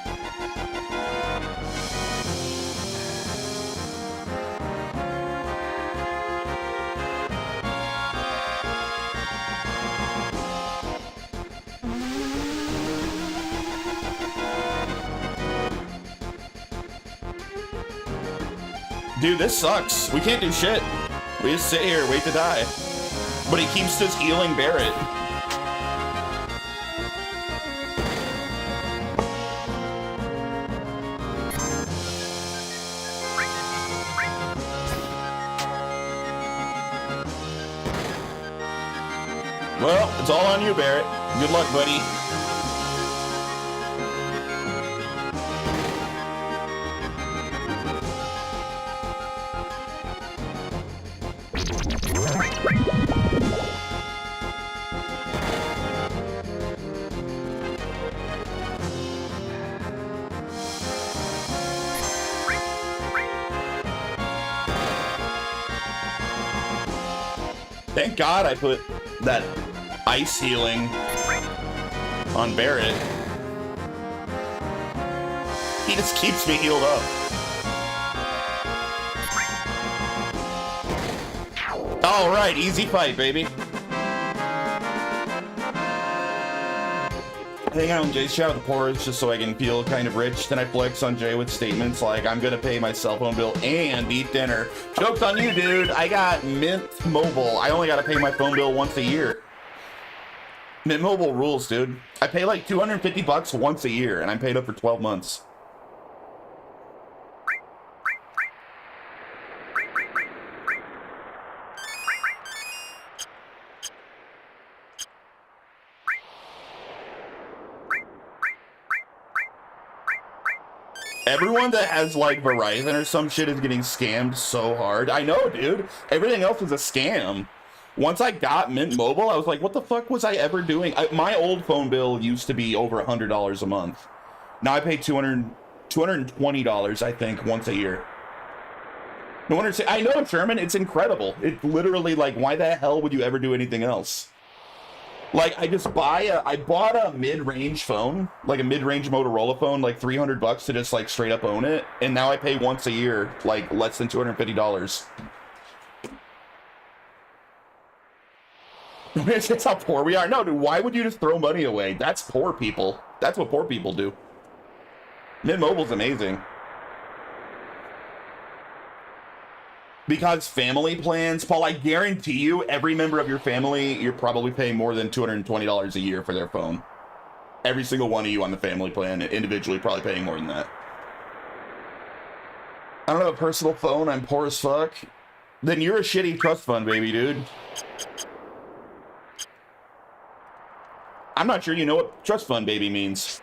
Dude, this sucks. We can't do shit. We just sit here, wait to die. But he keeps just healing Barrett. Well, it's all on you, Barrett. Good luck, buddy. Thank God I put that ice healing on Barrett. He just keeps me healed up. All right, easy fight, baby. Hang out on Jay's chat with the poorest just so I can feel kind of rich. Then I flex on Jay with statements like, I'm gonna pay my cell phone bill and eat dinner. Joke's on you, dude. I got Mint Mobile. I only gotta pay my phone bill once a year. Mint Mobile rules, dude. I pay like 250 bucks once a year and I'm paid up for 12 months. Everyone that has like Verizon or some shit is getting scammed so hard. I know, dude. Everything else is a scam. Once I got Mint Mobile, I was like, what the fuck was I ever doing? My old phone bill used to be over $100 a month. Now I pay $220, I think, once a year. No wonder, I know, Sherman, it's incredible. It's literally like, why the hell would you ever do anything else? Like, I bought a mid-range phone, like a mid-range Motorola phone, like 300 bucks to just like straight up own it. And now I pay once a year, like less than $250. It's just how poor we are. No, dude, why would you just throw money away? That's poor people. That's what poor people do. Mint Mobile's amazing. Because family plans, Paul, I guarantee you, every member of your family, you're probably paying more than $220 a year for their phone. Every single one of you on the family plan, individually, probably paying more than that. I don't have a personal phone, I'm poor as fuck. Then you're a shitty trust fund baby, dude. I'm not sure you know what trust fund baby means.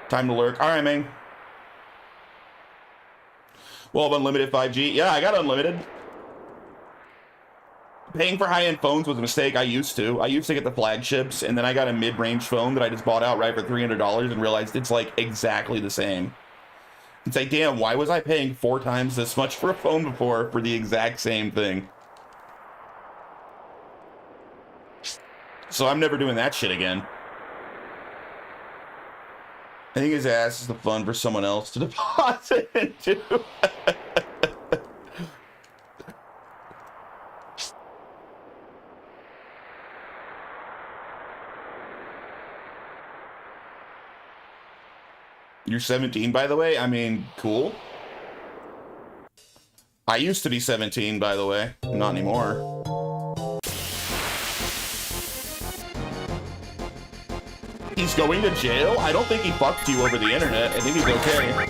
Time to lurk. All right, man. Well, unlimited 5G. Yeah, I got unlimited. Paying for high-end phones was a mistake. I used to get the flagships, and then I got a mid-range phone that I just bought outright for $300 and realized it's like exactly the same. It's like, damn, why was I paying 4 times this much for a phone before for the exact same thing? So I'm never doing that shit again. I think his ass is the fun for someone else to deposit into. You're 17, by the way? I mean, cool. I used to be 17, by the way. Not anymore. He's going to jail? I don't think he fucked you over the internet. I think he's okay.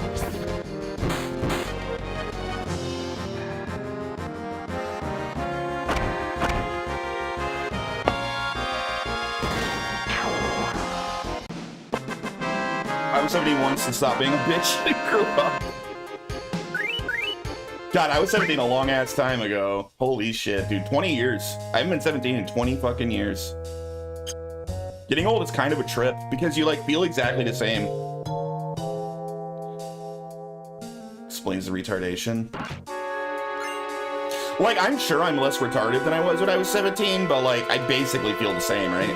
somebody wants to stop being a bitch and grew up. God, I was 17 a long ass time ago. Holy shit, dude. 20 years. I haven't been 17 in 20 fucking years. Getting old is kind of a trip because you like feel exactly the same. Explains the retardation. Like, I'm sure I'm less retarded than I was when I was 17, but like, I basically feel the same, right?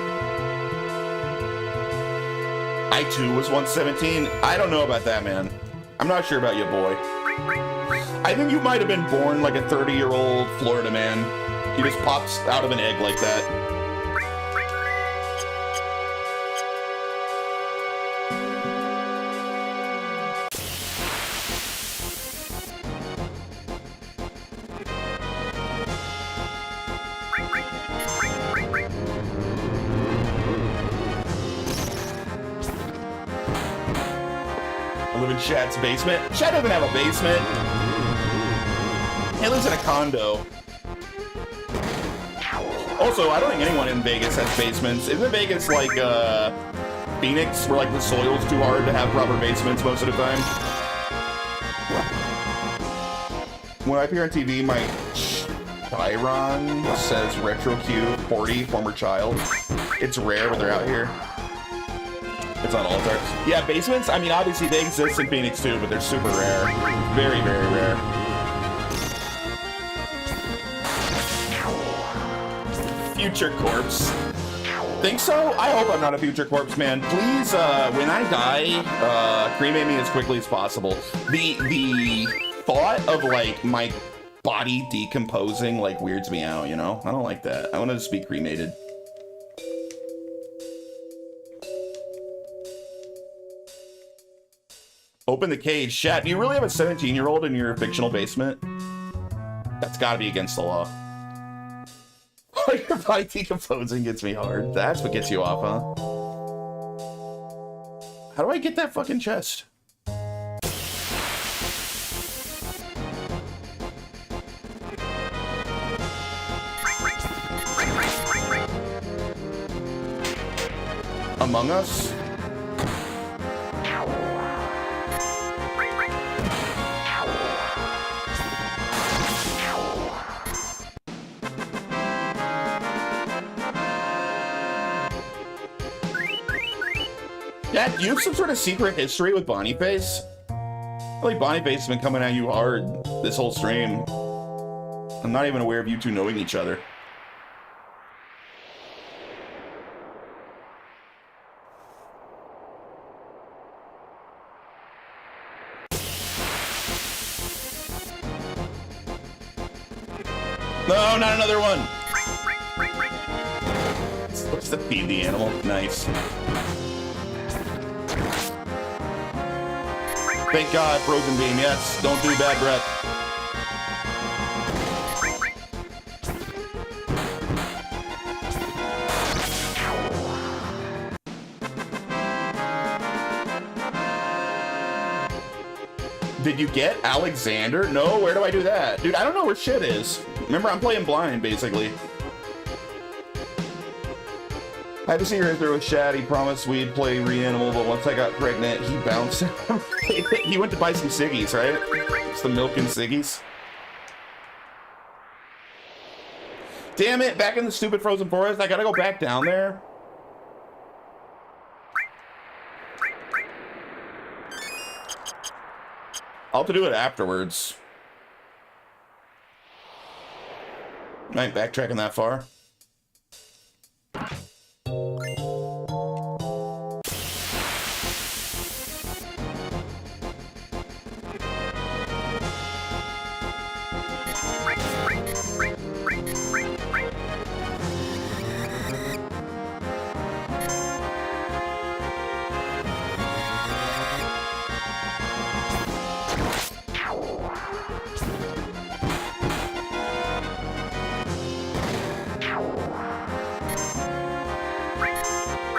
I too was once 17. I don't know about that, man. I'm not sure about you, boy. I think you might have been born like a 30-year-old Florida man. He just pops out of an egg like that. I live in Chad's basement. Chad doesn't have a basement. He lives in a condo. Also, I don't think anyone in Vegas has basements. Isn't Vegas like Phoenix, where like the soil's too hard to have proper basements most of the time? When I appear on TV, my Chiron says Retro Q 40, former child. It's rare when they're out here. It's on all stars. Yeah, basements, I mean, obviously they exist in Phoenix too, but they're super rare. Very, very rare. Future corpse. Think so? I hope I'm not a future corpse, man. Please, when I die, cremate me as quickly as possible. The thought of like my body decomposing like weirds me out, you know? I don't like that. I want to just be cremated. Open the cage. Chat, do you really have a 17-year-old in your fictional basement? That's gotta be against the law. Your body decomposing gets me hard. That's what gets you off, huh? How do I get that fucking chest? Among Us? Dad, do you have some sort of secret history with Boniface? I feel like Boniface has been coming at you hard this whole stream. I'm not even aware of you two knowing each other. No, not another one! What's to feed the animal? Nice. Thank God, Frozen Beam, yes. Don't do bad breath. Did you get Alexander? No, where do I do that? Dude, I don't know where shit is. Remember, I'm playing blind, basically. I had to see your history with Shad. He promised we'd play Reanimal, but once I got pregnant, he bounced. He went to buy some ciggies, right? It's the milk and ciggies. Damn it, back in the stupid frozen forest. I gotta go back down there. I'll have to do it afterwards. I ain't backtracking that far.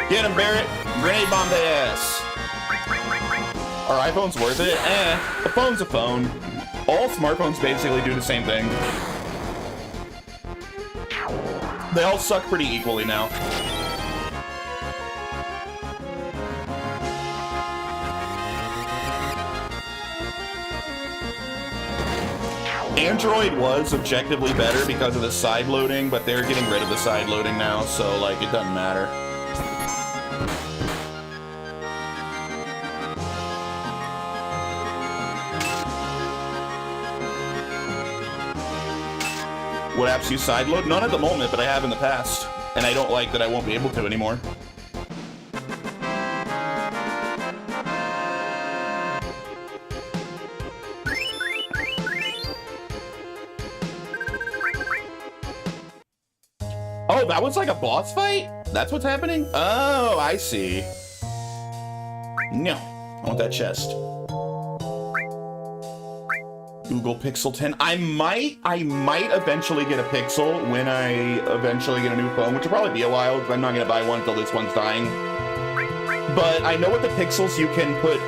Get him, Barrett. Grenade bomb the ass. Are iPhones worth it? Eh. A phone's a phone. All smartphones basically do the same thing. They all suck pretty equally now. Android was objectively better because of the side loading, but they're getting rid of the side loading now, so like it doesn't matter. What apps use side load? None at the moment, but I have in the past. And I don't like that I won't be able to anymore. Oh, that was like a boss fight? That's what's happening? Oh, I see. No, I want that chest. Google Pixel 10. I might eventually get a Pixel when I eventually get a new phone, which will probably be a while because I'm not gonna buy one until this one's dying. But I know with the Pixels you can put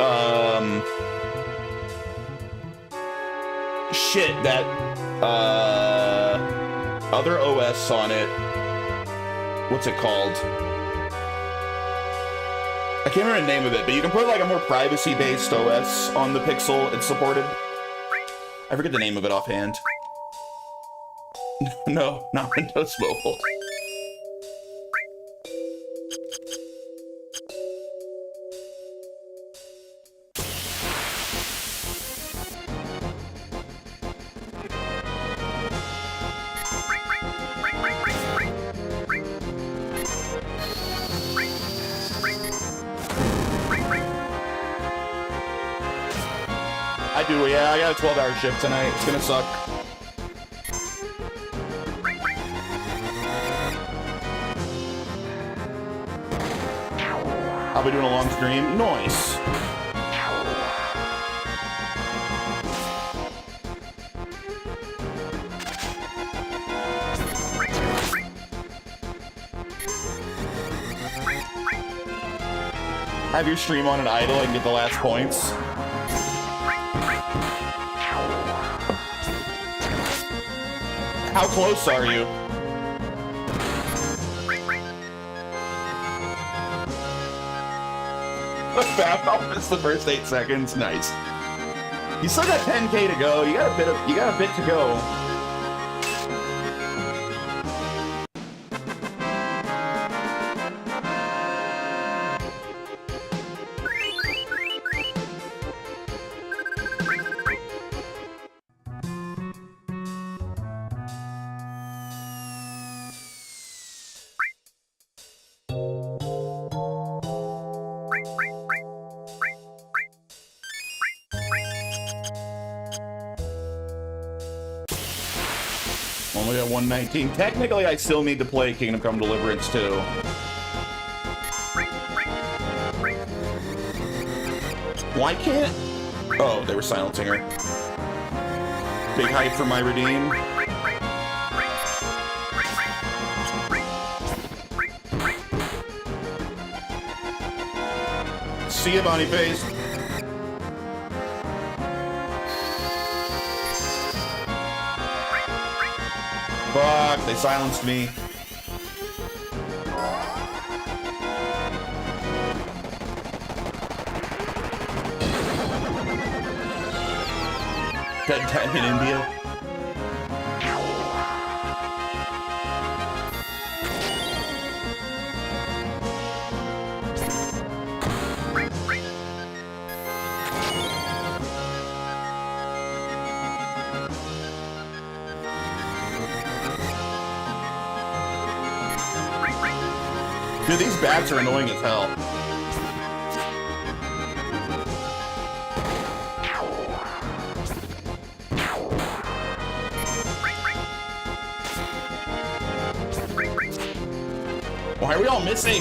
that other OS on it. What's it called? I can't remember the name of it, but you can put like a more privacy-based OS on the Pixel. It's supported. I forget the name of it offhand. No, not Windows Mobile. I do, yeah, I got a 12-hour shift tonight. It's gonna suck. I'll be doing a long stream. Nice. Have your stream on an idle and get the last points. How close are you? That's the first 8 seconds. Nice. You still got 10K to go. You got a bit to go. Only at 119. Technically, I still need to play Kingdom Come Deliverance 2. Why can't... Oh, they were silencing her. Big hype for my redeem. See ya, Bonnie Face. Fuck, they silenced me. Dead time in India. Dude, these bats are annoying as hell. Why are we all missing?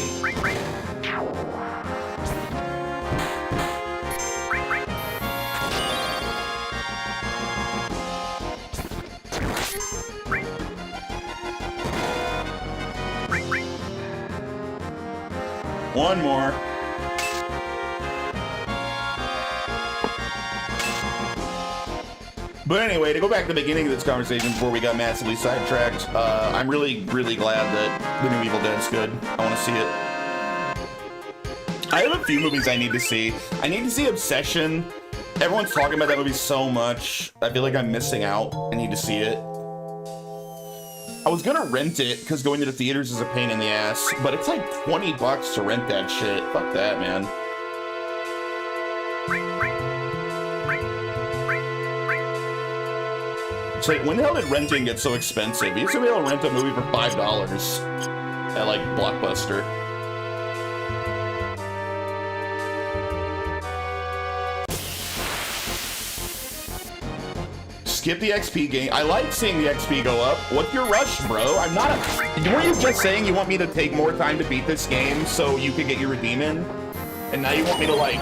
One more. But anyway, to go back to the beginning of this conversation before we got massively sidetracked, I'm really, really glad that the new Evil Dead's good. I want to see it. I have a few movies I need to see. I need to see Obsession, Everyone's talking about that movie so much. I feel like I'm missing out. I need to see it. I was gonna rent it because going to the theaters is a pain in the ass, but it's like 20 bucks to rent that shit. Fuck that, man. It's like, when the hell did renting get so expensive? You used to be able to rent a movie for $5 at like Blockbuster. Skip the XP game. I like seeing the XP go up. What's your rush, bro? I'm not a... Were you just saying you want me to take more time to beat this game so you can get your redeem in? And now you want me to, like,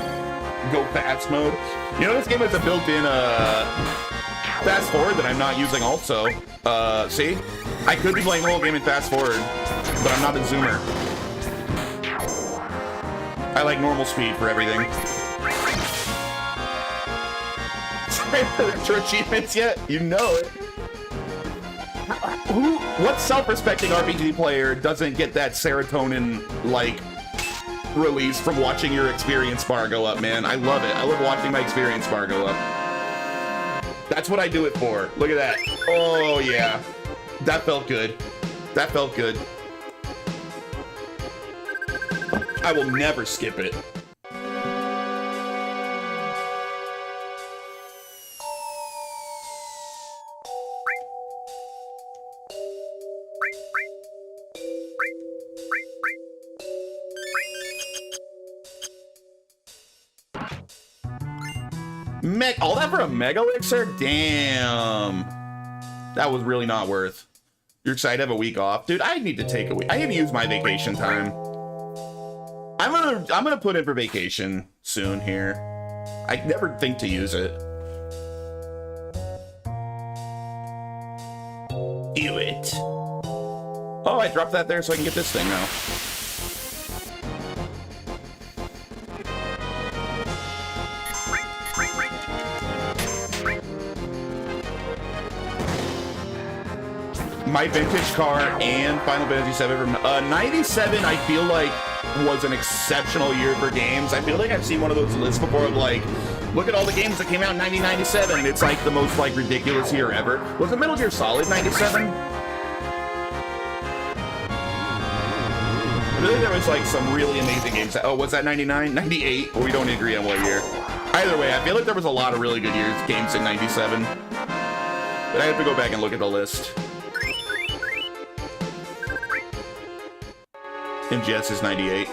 go fast mode? You know this game has a built-in, fast forward that I'm not using also. See? I could be playing the whole game in fast forward, but I'm not a zoomer. I like normal speed for everything. For achievements yet? You know it. What self-respecting RPG player doesn't get that serotonin, like, release from watching your experience bar go up, man? I love it. I love watching my experience bar go up. That's what I do it for. Look at that. Oh, yeah. That felt good. That felt good. I will never skip it. All that for a Mega Elixir? Damn. That was really not worth. You're excited to have a week off? Dude, I need to take a week. I need to use my vacation time. I'm gonna put in for vacation soon here. I never think to use it. Do it. Oh, I dropped that there so I can get this thing now. My vintage car and Final Fantasy VII from 97, I feel like was an exceptional year for games. I feel like I've seen one of those lists before of like, look at all the games that came out in 1997, and it's like the most like ridiculous year ever. Was it Metal Gear Solid 97? I feel like there was like some really amazing games. Oh, was that 99? 98? Well, we don't agree on what year. Either way, I feel like there was a lot of really good games in 97. But I have to go back and look at the list. And Jess is 98.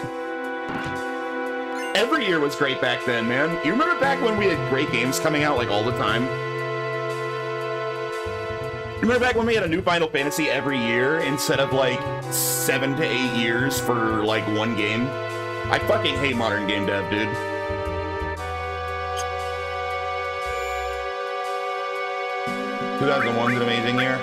Every year was great back then, man. You remember back when we had great games coming out like all the time? You remember back when we had a new Final Fantasy every year instead of like 7 to 8 years for like one game? I fucking hate modern game dev, dude. Two 2001's an amazing year.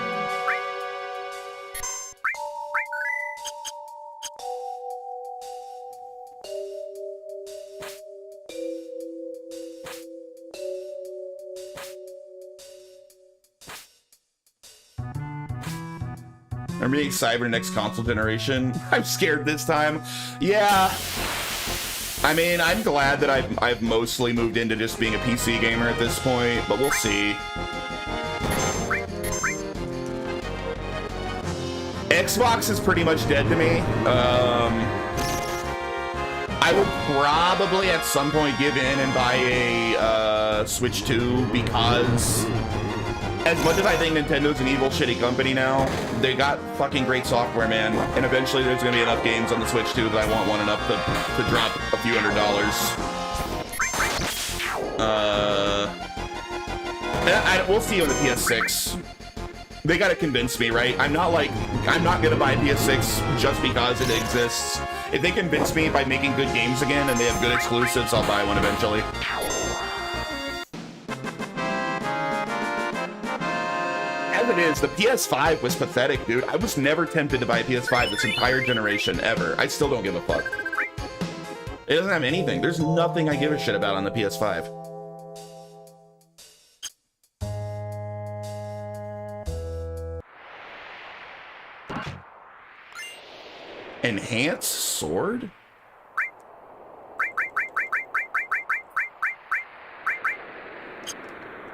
I'm really excited for the next console generation. I'm scared this time. Yeah. I mean, I'm glad that I've mostly moved into just being a PC gamer at this point, but we'll see. Xbox is pretty much dead to me. I will probably at some point give in and buy a Switch 2 because as much as I think Nintendo's an evil, shitty company now, they got fucking great software, man. And eventually there's gonna be enough games on the Switch 2 that I want one enough to drop a few $100s. We'll see on the PS6. They gotta convince me, right? I'm not gonna buy a PS6 just because it exists. If they convince me by making good games again and they have good exclusives, I'll buy one eventually. As it is, the PS5 was pathetic, dude. I was never tempted to buy a PS5 this entire generation, ever. I still don't give a fuck. It doesn't have anything. There's nothing I give a shit about on the PS5. Enhance sword?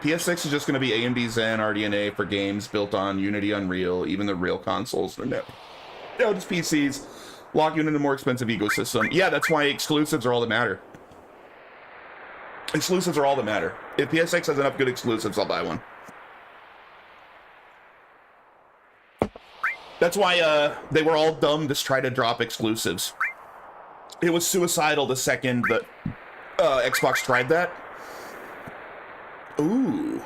PS6 is just going to be AMD Zen RDNA for games built on Unity, Unreal, even the real consoles. No, just PCs. Lock you into a more expensive ecosystem. Yeah, that's why exclusives are all that matter. Exclusives are all that matter. If PS6 has enough good exclusives, I'll buy one. That's why they were all dumb to try to drop exclusives. It was suicidal the second that Xbox tried that. Ooh.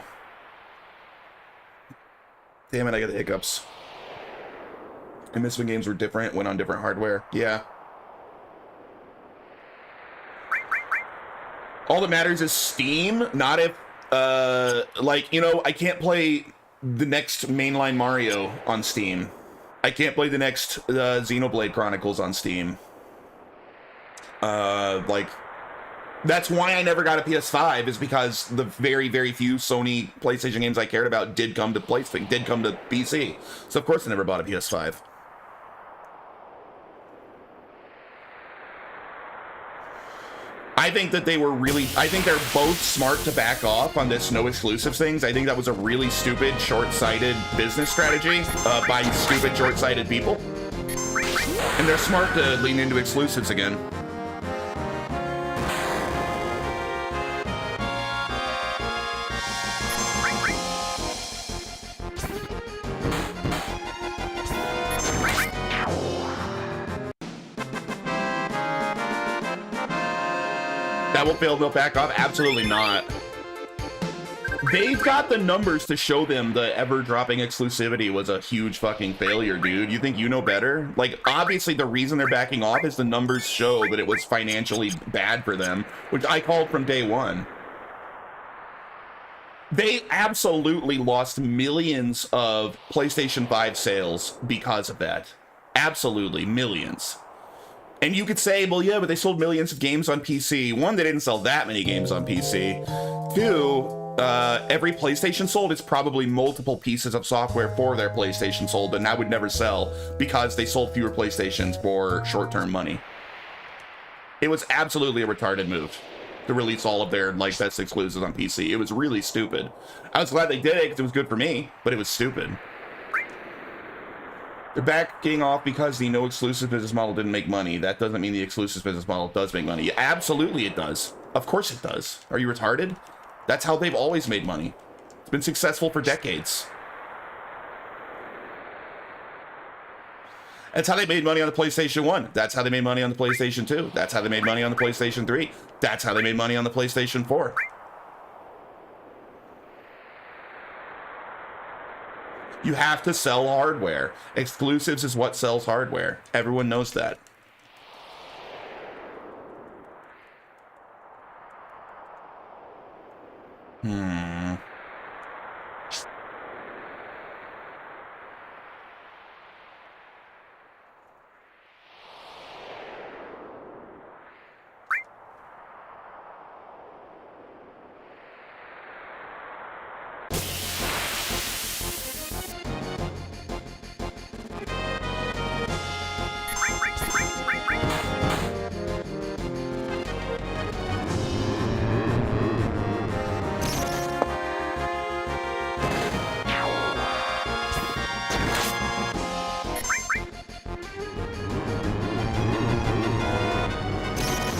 Damn it, I got the hiccups. I miss when games were different, went on different hardware. Yeah. All that matters is Steam, not if, like, you know, I can't play the next mainline Mario on Steam. I can't play the next Xenoblade Chronicles on Steam. Like, that's why I never got a PS5, is because the very, very few Sony PlayStation games I cared about did come to PC. So of course I never bought a PS5. I think that I think they're both smart to back off on this no exclusives things. I think that was a really stupid, short-sighted business strategy by stupid, short-sighted people. And they're smart to lean into exclusives again. That will fail, they'll back off? Absolutely not. They've got the numbers to show them the ever-dropping exclusivity was a huge fucking failure, dude. You think you know better? Like, obviously the reason they're backing off is the numbers show that it was financially bad for them, which I called from day one. They absolutely lost millions of PlayStation 5 sales because of that. Absolutely, millions. And you could say, well, yeah, but they sold millions of games on PC. One, they didn't sell that many games on PC. Two, every PlayStation sold is probably multiple pieces of software for their PlayStation sold, and that would never sell because they sold fewer PlayStations for short-term money. It was absolutely a retarded move to release all of their, like, best exclusives on PC. It was really stupid. I was glad they did it because it was good for me, but it was stupid. They're backing off because the no exclusive business model didn't make money. That doesn't mean the exclusive business model does make money. Yeah, absolutely it does. Of course it does. Are you retarded? That's how they've always made money. It's been successful for decades. That's how they made money on the PlayStation 1. That's how they made money on the PlayStation 2. That's how they made money on the PlayStation 3. That's how they made money on the PlayStation 4. You have to sell hardware. Exclusives is what sells hardware. Everyone knows that.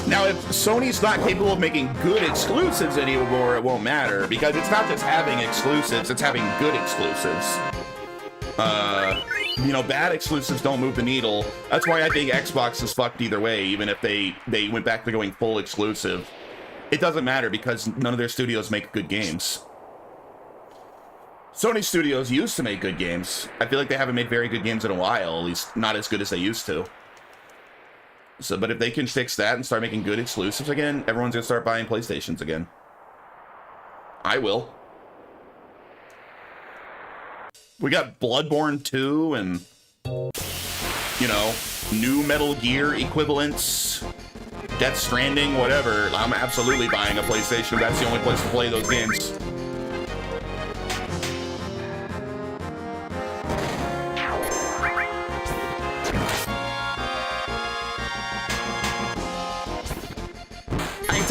Now, if Sony's not capable of making good exclusives anymore, it won't matter, because it's not just having exclusives, it's having good exclusives. You know, bad exclusives don't move the needle. That's why I think Xbox is fucked either way, even if they went back to going full exclusive. It doesn't matter, because none of their studios make good games. Sony studios used to make good games. I feel like they haven't made very good games in a while, at least not as good as they used to. So, but if they can fix that and start making good exclusives again, everyone's gonna start buying PlayStations again. I will. We got Bloodborne 2 and, you know, new Metal Gear equivalents, Death Stranding, whatever. I'm absolutely buying a PlayStation. That's the only place to play those games.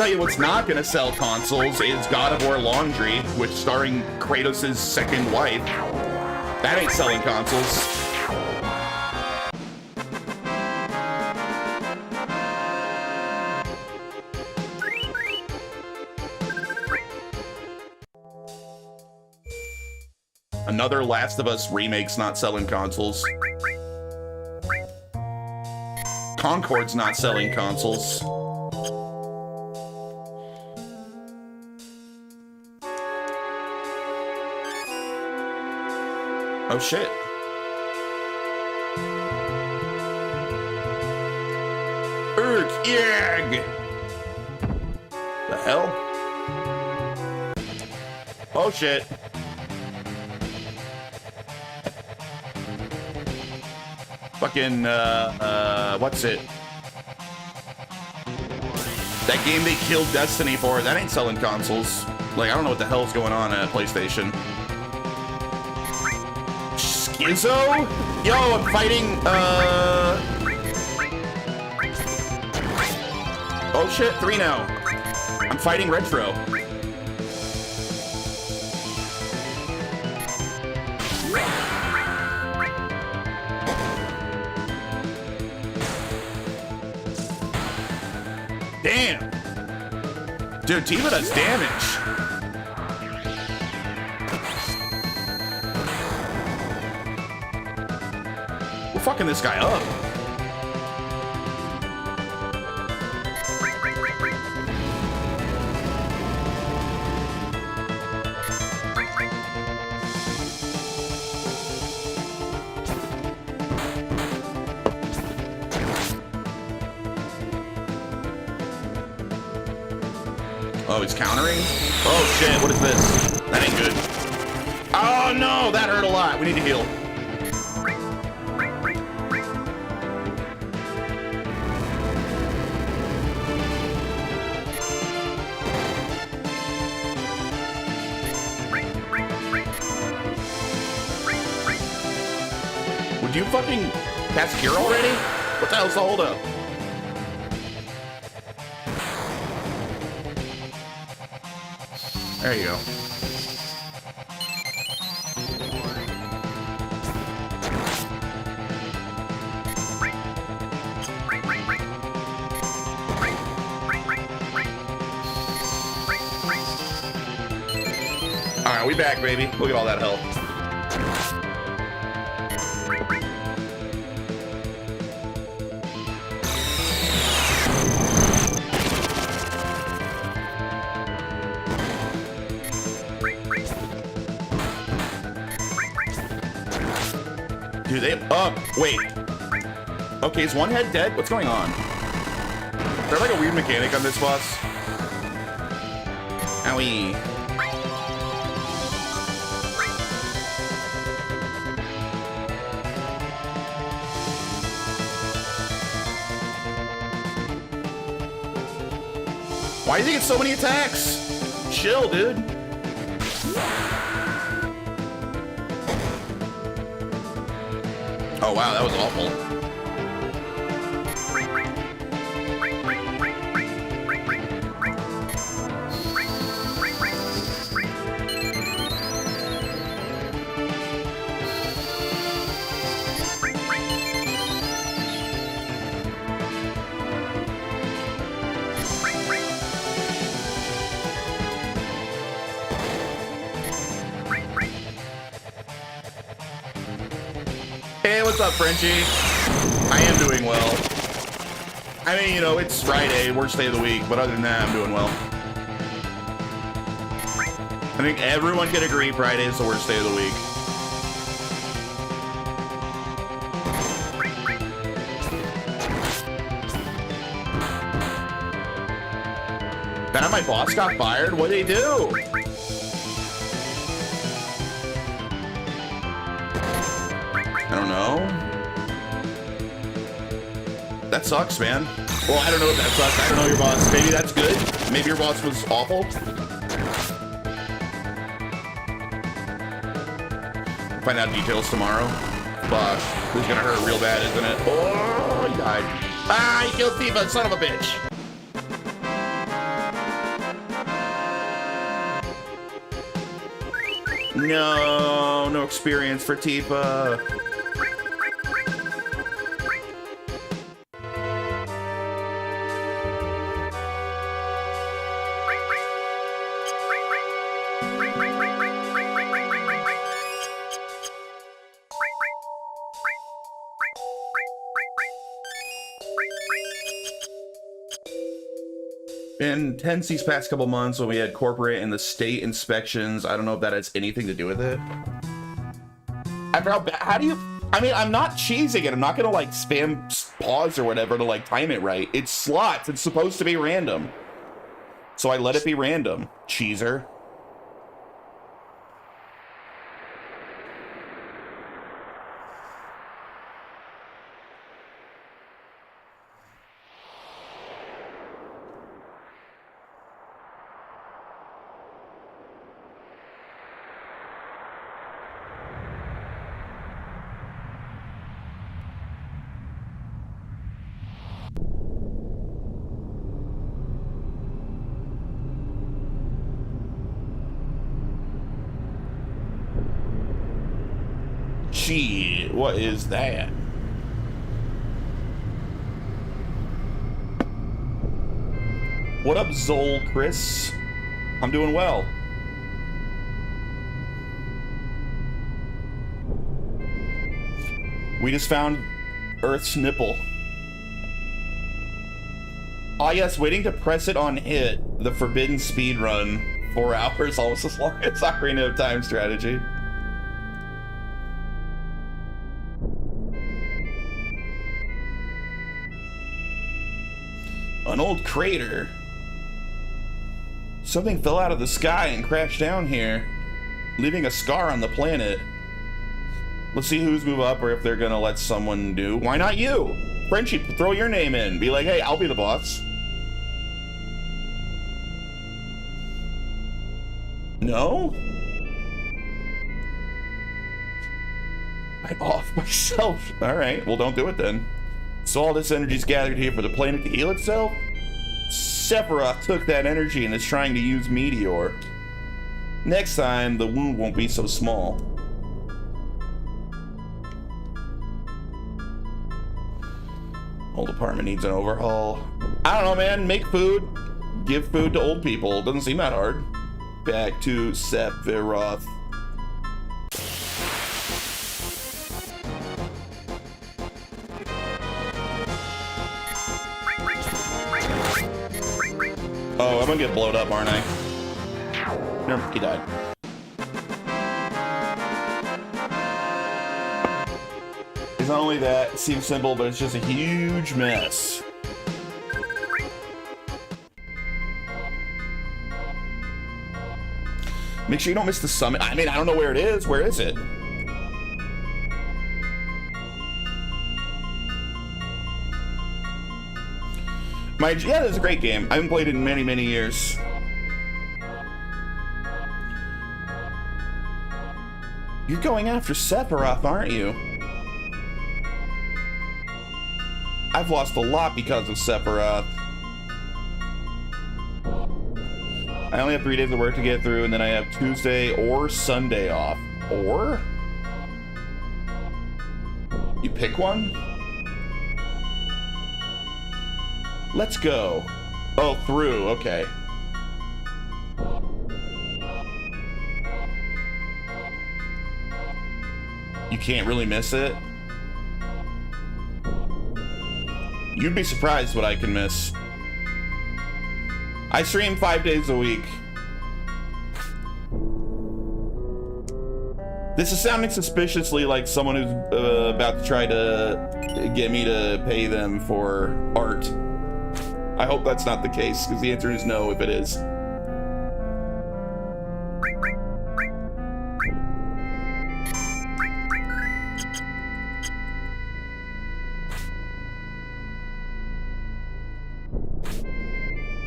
tell you what's not gonna sell consoles is God of War Laundry, which starring Kratos' second wife. That ain't selling consoles. Another Last of Us remake's not selling consoles. Concord's not selling consoles. Oh shit. Yag! The hell? Oh shit. Fucking, what's it? That game they killed Destiny for, that ain't selling consoles. Like, I don't know what the hell's going on at PlayStation. Schizo? Yo, I'm fighting, oh shit, 3 now. I'm fighting Retro. Damn. Dude, Tifa does damage. We're fucking this guy up. Oh, he's countering? Oh shit, what is this? That ain't good. Oh no, that hurt a lot. We need to heal. Would you fucking cast Cure already? What the hell's the holdup? There you go. All right, we back, baby. Look at all that health. Dude, they wait. Okay, is one head dead? What's going on? Is there like a weird mechanic on this boss? Owie. Why does he get so many attacks? Chill, dude. Oh wow, that was awful. Hey, what's up, Frenchie? I am doing well. I mean, you know, it's Friday, worst day of the week, but other than that, I'm doing well. I think everyone can agree Friday is the worst day of the week. Man, my boss got fired? What'd he do? I don't know. That sucks, man. Well, I don't know if that sucks. I don't know your boss. Maybe that's good. Maybe your boss was awful. Find out details tomorrow. Fuck. This is gonna hurt real bad, isn't it? Oh, he died. Ah, he killed Tifa, son of a bitch. No, no experience for Tifa. Been tense these past couple months when we had corporate and the state inspections. I don't know if that has anything to do with it. I forgot, how do you, I mean, I'm not cheesing it. I'm not gonna like spam pause or whatever to like time it right. It's slots. It's supposed to be random. So I let it be random, cheeser. Gee, what is that? What up, Zol Chris? I'm doing well. We just found Earth's nipple. Ah, yes, waiting to press it on hit. The forbidden speed run. 4 hours, almost as long as Ocarina of Time strategy. An old crater. Something fell out of the sky and crashed down here, leaving a scar on the planet. Let's see who's move up or if they're gonna let someone do. Why not you? Friendship, throw your name in. Be like, hey, I'll be the boss. No? I'm off myself. All right, well, don't do it then. So all this energy's gathered here for the planet to heal itself? Sephiroth took that energy and is trying to use Meteor. Next time, the wound won't be so small. Old apartment needs an overhaul. I don't know, man. Make food. Give food to old people. Doesn't seem that hard. Back to Sephiroth. Oh, I'm gonna get blowed up, aren't I? Nope, he died. It's not only that, it seems simple, but it's just a huge mess. Make sure you don't miss the summit. I mean, I don't know where it is. Where is it? Yeah, it's a great game. I haven't played it in many, many years. You're going after Sephiroth, aren't you? I've lost a lot because of Sephiroth. I only have 3 days of work to get through, and then I have Tuesday or Sunday off. Or? You pick one? Let's go. Oh, through, okay. You can't really miss it. You'd be surprised what I can miss. I stream 5 days a week. This is sounding suspiciously like someone who's about to try to get me to pay them for art. I hope that's not the case, because the answer is no if it is.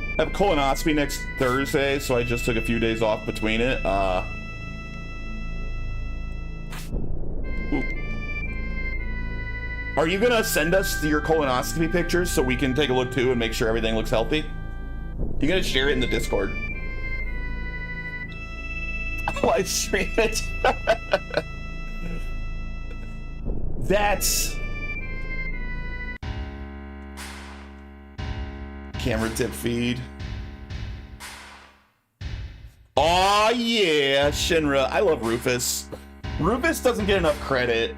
I have a colonoscopy next Thursday, so I just took a few days off between it. Are you gonna send us your colonoscopy pictures so we can take a look too and make sure everything looks healthy? You're gonna share it in the Discord. Live stream it. That's camera tip feed. Oh yeah, Shinra. I love Rufus. Rufus doesn't get enough credit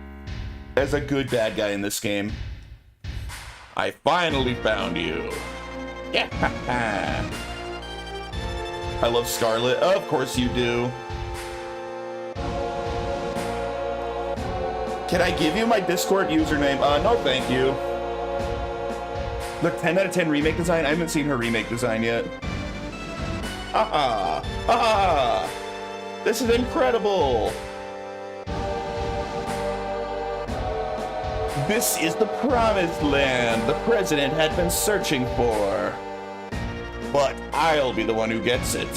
as a good bad guy in this game. I finally found you. Yeah. I love Scarlet. Of course you do. Can I give you my Discord username? No, thank you. Look, 10 out of 10 remake design. I haven't seen her remake design yet. Haha. Haha. This is incredible. This is the promised land the president had been searching for. But I'll be the one who gets it.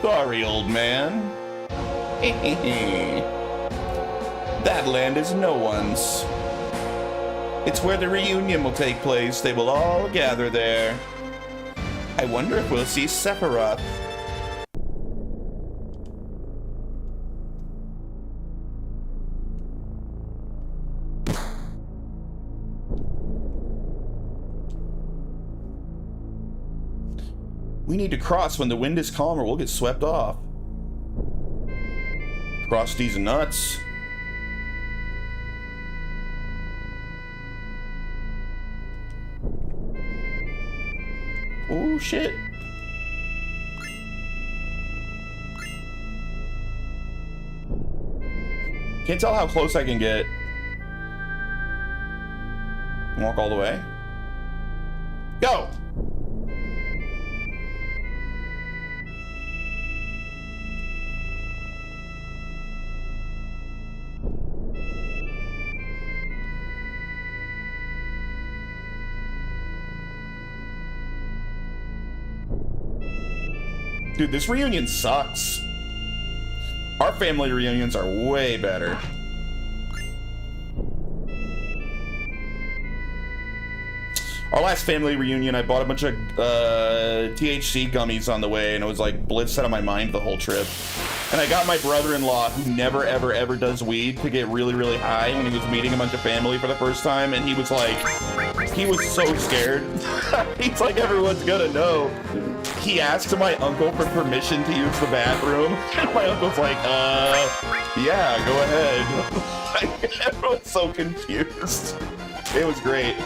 Sorry, old man. That land is no one's. It's where the reunion will take place. They will all gather there. I wonder if we'll see Sephiroth. We need to cross when the wind is calm or we'll get swept off. Cross these nuts. Oh shit. Can't tell how close I can get. Walk all the way. Go! Dude, this reunion sucks. Our family reunions are way better. Our last family reunion, I bought a bunch of THC gummies on the way, and it was like blitzed out of my mind the whole trip. And I got my brother-in-law, who never, ever, ever does weed, to get really, really high when he was meeting a bunch of family for the first time, and he was like, he was so scared. He's like, everyone's gonna know. He asked my uncle for permission to use the bathroom, and my uncle's like, yeah, go ahead. Everyone's so confused. It was great.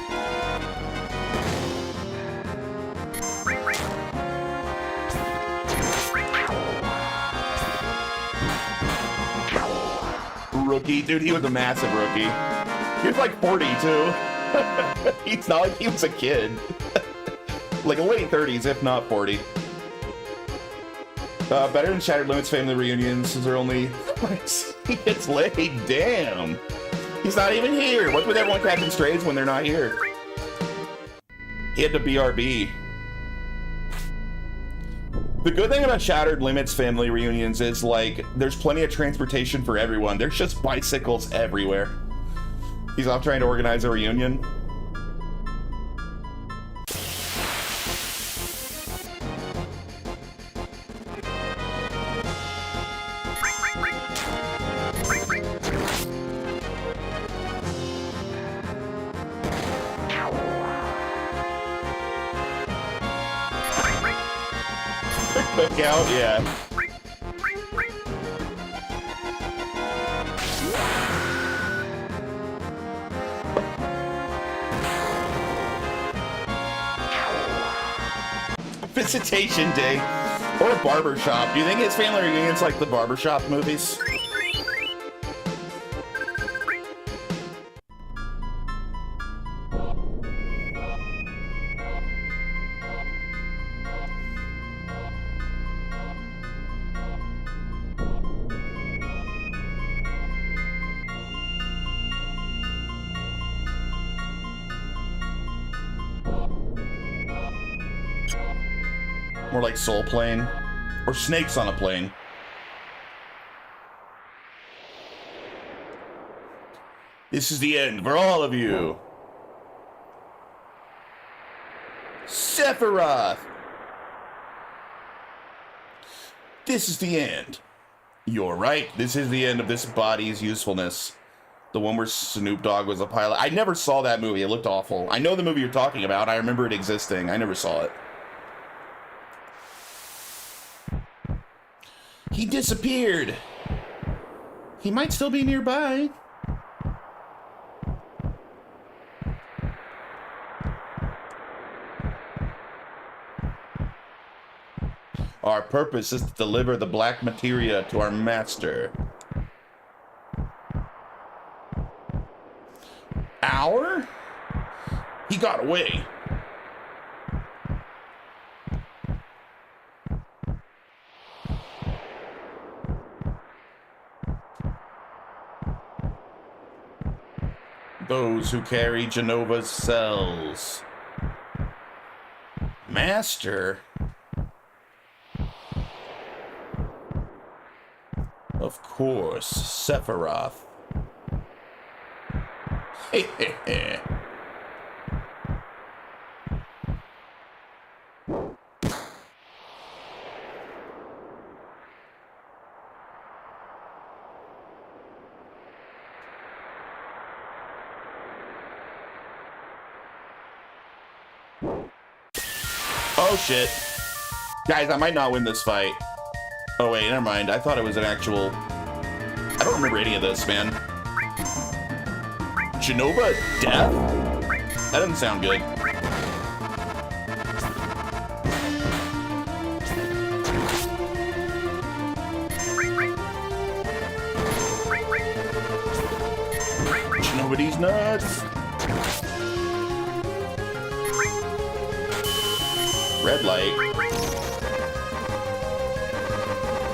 Rookie, dude, he was a massive rookie. He was like 40 too. He's not like he was a kid. Like late 30s, if not 40. Better than Shattered Limits family reunions, since they're only it's late. Damn. He's not even here. What's with everyone catching strays when they're not here? He had to BRB. The good thing about Shattered Limits family reunions is, like, there's plenty of transportation for everyone. There's just bicycles everywhere. He's off trying to organize a reunion. Cookout, yeah. Visitation Day or Barbershop. Do you think his family reunion's like the Barbershop movies? More like Soul Plane or Snakes on a Plane. This is the end for all of you. Sephiroth. this is the end. You're right. This is the end of this body's usefulness. The one where Snoop Dogg was a pilot. I never saw that movie. It looked awful. I know the movie you're talking about. I remember it existing. I never saw it. He disappeared. He might still be nearby. Our purpose is to deliver the black materia to our master. Our? He got away. Those who carry Genova's cells. Master? Of course, Sephiroth. Hehehe. Oh shit. Guys, I might not win this fight. Oh wait, never mind. I thought it was an actual... I don't remember any of this, man. Genova death? That doesn't sound good. Genova's nuts. Red light.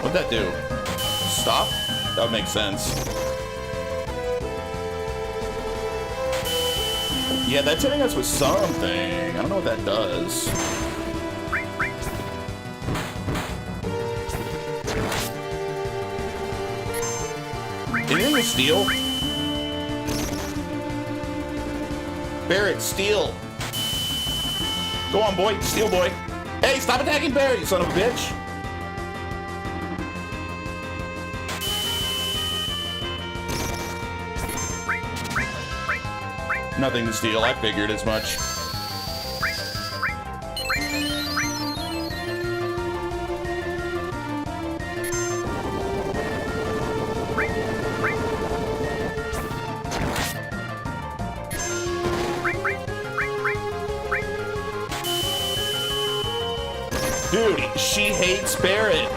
What'd that do? Stop? That would make sense. Yeah, that's hitting us with something. I don't know what that does. Anything with steel? Barrett, steel. Go on, boy. Steel boy. Hey, stop attacking Barrett, you son of a bitch. Nothing to steal. I figured as much. Dude, she hates Barrett.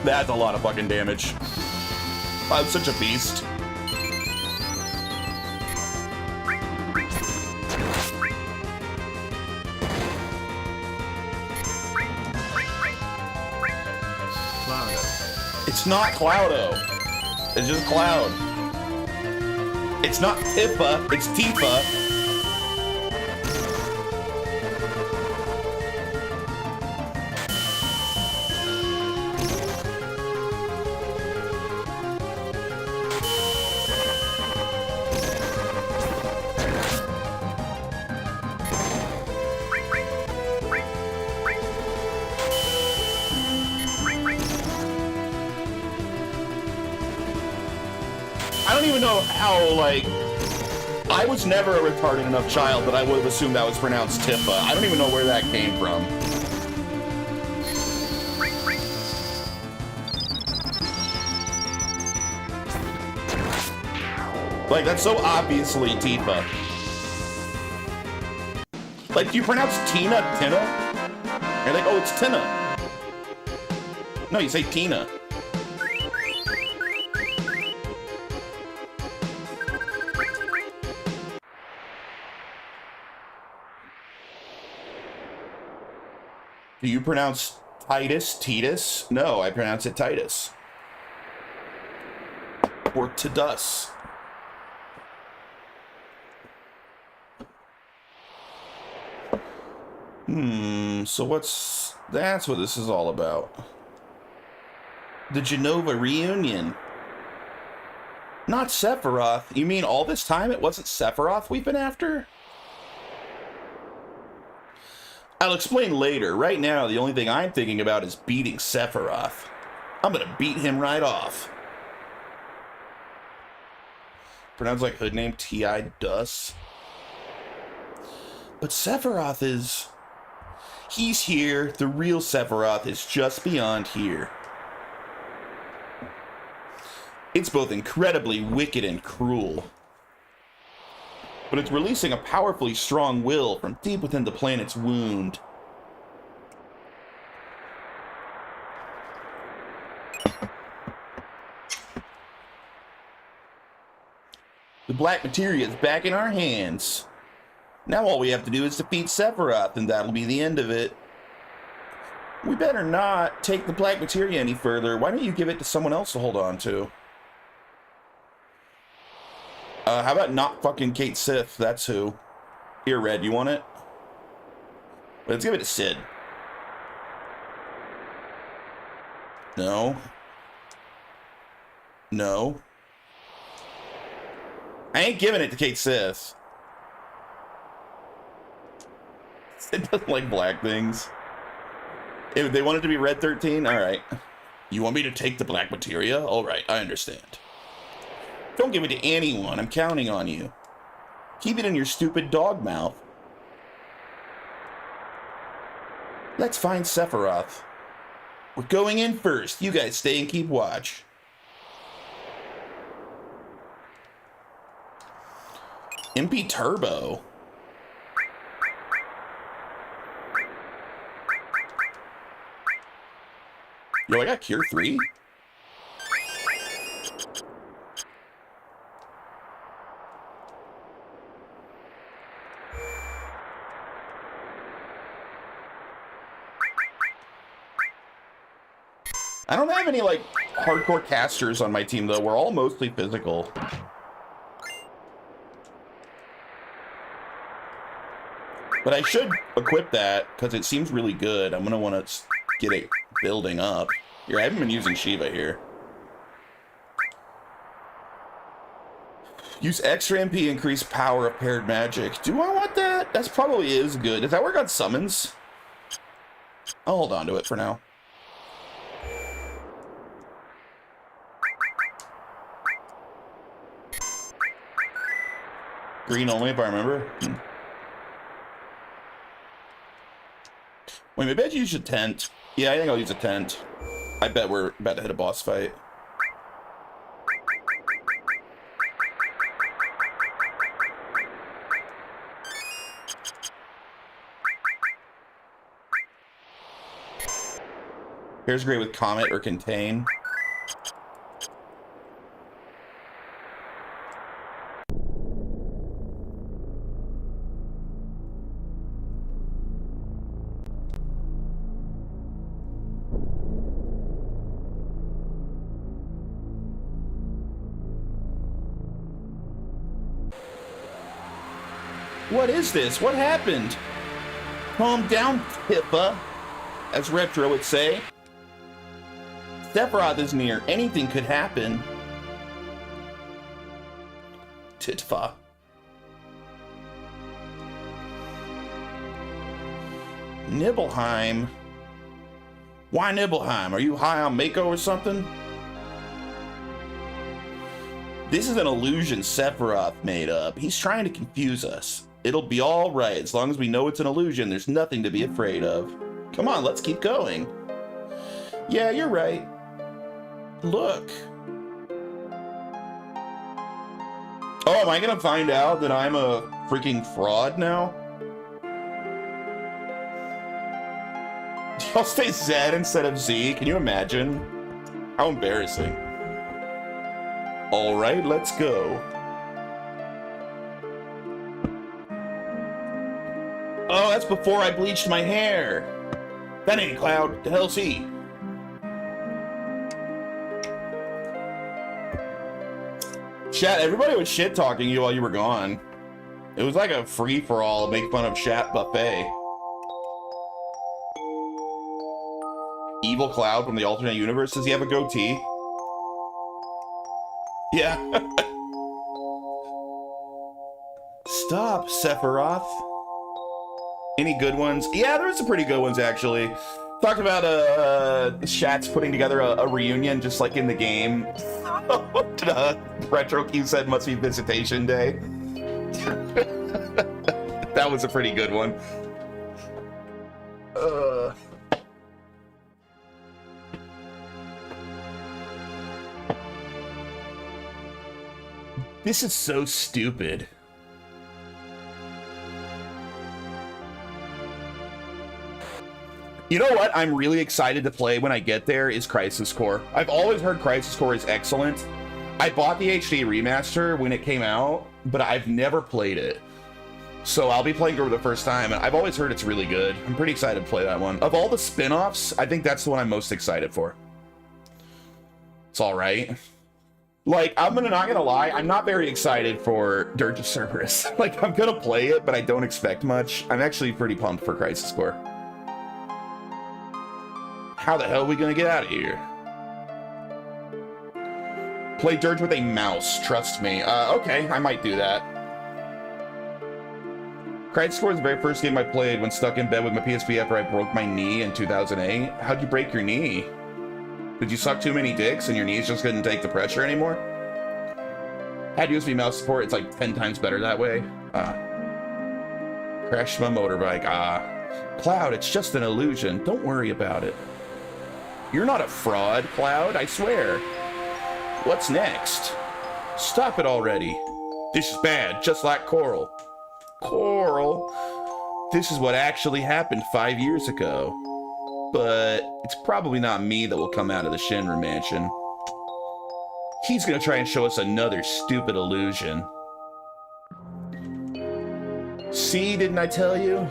That's a lot of fucking damage. I'm such a beast. It's not Cloudo. It's just Cloud. It's not Tifa, it's Tifa. I don't even know how, like, I was never a retarded enough child that I would have assumed that was pronounced Tifa. I don't even know where that came from. Like, that's so obviously Tifa. Like, do you pronounce Tina, Tina? You're like, oh, it's Tina. No, you say Tina. Do you pronounce Titus? No, I pronounce it Titus. Or Tidus. So that's what this is all about. The Genova reunion. Not Sephiroth. You mean all this time it wasn't Sephiroth we've been after? I'll explain later. Right now, the only thing I'm thinking about is beating Sephiroth. I'm gonna beat him right off. Pronounced like hood name T.I. Dus. But Sephiroth is... He's here. The real Sephiroth is just beyond here. It's both incredibly wicked and cruel. But it's releasing a powerfully strong will from deep within the planet's wound. The black materia is back in our hands. Now all we have to do is defeat Sephiroth, and that'll be the end of it. We better not take the black materia any further. Why don't you give it to someone else to hold on to? How about not fucking Kate Sith? That's who. Here, Red, you want it? Let's give it to Sid. No. No. I ain't giving it to Kate Sith. Sid doesn't like black things. If they want it to be Red 13, alright. You want me to take the black materia? Alright, I understand. Don't give it to anyone. I'm counting on you. Keep it in your stupid dog mouth. Let's find Sephiroth. We're going in first. You guys stay and keep watch. MP Turbo. Yo, I got Cure 3? I don't have any, like, hardcore casters on my team, though. We're all mostly physical. But I should equip that, because it seems really good. I'm going to want to get it building up. Here, I haven't been using Shiva here. Use extra MP, increase power of paired magic. Do I want that? That's probably is good. Does that work on summons? I'll hold on to it for now. Green only, if I remember. Wait, maybe I'd use a tent. Yeah, I think I'll use a tent. I bet we're about to hit a boss fight. Here's great with Comet or Contain. What is this? What happened? Calm down, Pippa, as Retro would say. Sephiroth is near. Anything could happen. Titfa. Nibelheim? Why Nibelheim? Are you high on Mako or something? This is an illusion Sephiroth made up. He's trying to confuse us. It'll be all right. As long as we know it's an illusion, there's nothing to be afraid of. Come on, let's keep going. Yeah, you're right. Look. Oh, am I gonna find out that I'm a freaking fraud now? I'll say Z instead of Z. Can you imagine? How embarrassing. All right, let's go. Oh, that's before I bleached my hair. That ain't Cloud. The hell's he? Chat, everybody was shit talking you while you were gone. It was like a free for all make fun of chat buffet. evil Cloud from the alternate universe? Does he have a goatee? Yeah. Stop, Sephiroth. Any good ones? Yeah, there's some pretty good ones, actually. Talked about Shat's putting together a reunion just like in the game. Retro Q said must be Visitation Day. That was a pretty good one. This is so stupid. You know what I'm really excited to play when I get there is Crisis Core. I've always heard Crisis Core is excellent. I bought the HD remaster when it came out, but I've never played it. So I'll be playing it for the first time, and I've always heard it's really good. I'm pretty excited to play that one. Of all the spin-offs, I think that's the one I'm most excited for. It's all right. Like, I'm not gonna lie, I'm not very excited for Dirge of Cerberus. Like, I'm gonna play it, but I don't expect much. I'm actually pretty pumped for Crisis Core. How the hell are we gonna get out of here? Play Dirge with a mouse, trust me. Okay, I might do that. Crisis Core is the very first game I played when stuck in bed with my PSP after I broke my knee in 2008. How'd you break your knee? Did you suck too many dicks and your knees just couldn't take the pressure anymore? Had USB mouse support, it's like 10 times better that way. Crashed my motorbike, Cloud, it's just an illusion. Don't worry about it. You're not a fraud, Cloud, I swear. What's next? Stop it already. This is bad, just like Coral. Coral? This is what actually happened 5 years ago. But it's probably not me that will come out of the Shinra mansion. He's gonna try and show us another stupid illusion. See, didn't I tell you?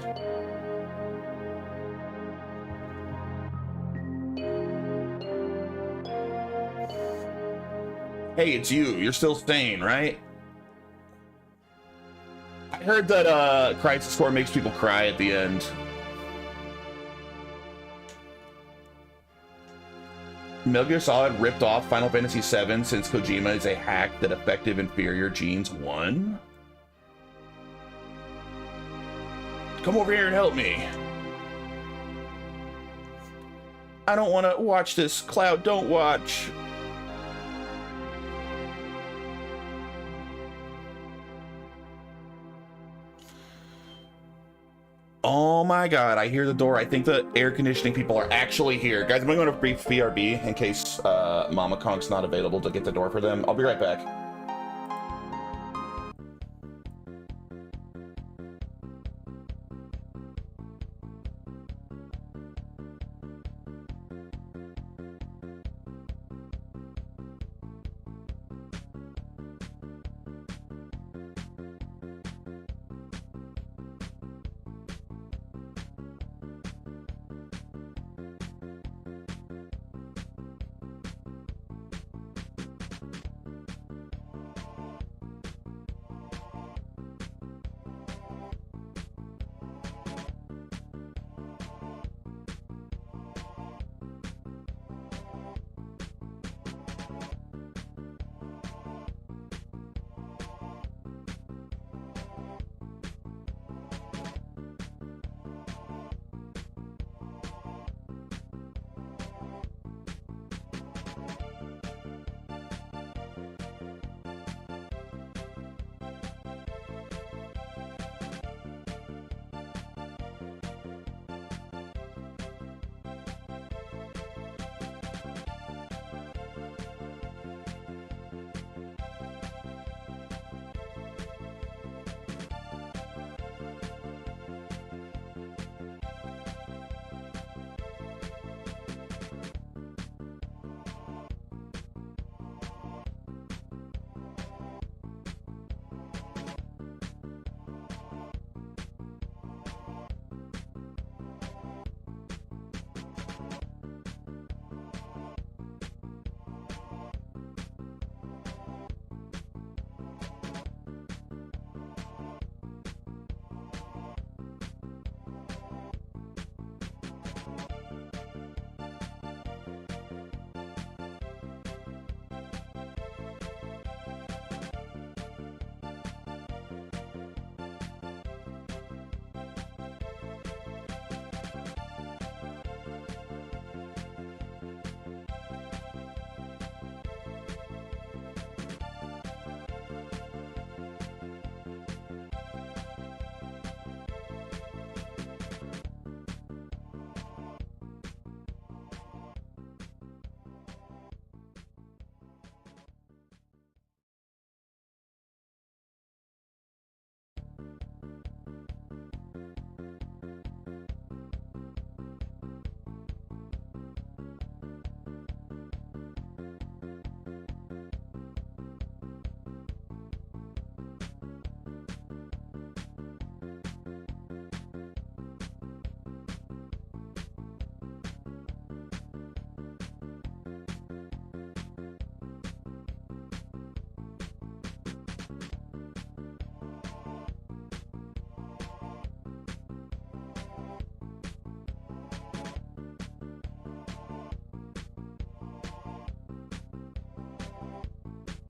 Hey, it's you. You're still sane, right? I heard that Crisis Core makes people cry at the end. Metal Gear Solid ripped off Final Fantasy VII since Kojima is a hack that effective inferior genes won? Come over here and help me. I don't want to watch this. Cloud, don't watch. Oh my god, I hear the door. I think the air conditioning people are actually here. Guys, I'm going to go to brief BRB in case Mama Conk's not available to get the door for them. I'll be right back.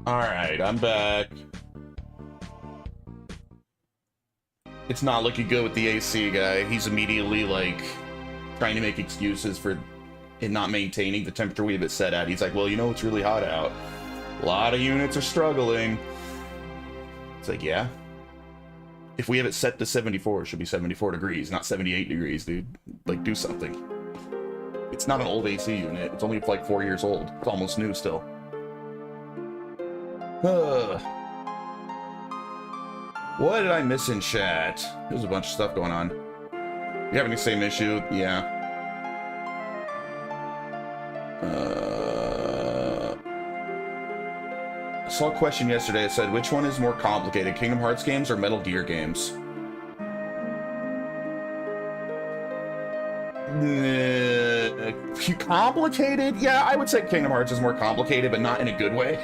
Alright, I'm back. It's not looking good with the AC guy. He's immediately, like, trying to make excuses for it not maintaining the temperature we have it set at. He's like, well, you know, it's really hot out. A lot of units are struggling. It's like, yeah. If we have it set to 74, it should be 74 degrees, not 78 degrees, dude. Like, do something. It's not an old AC unit. It's only, like, 4 years old. It's almost new still. What did I miss in chat? There's a bunch of stuff going on. You having the same issue? Yeah. I saw a question yesterday that said, which one is more complicated, Kingdom Hearts games or Metal Gear games? Complicated? Yeah, I would say Kingdom Hearts is more complicated, but not in a good way.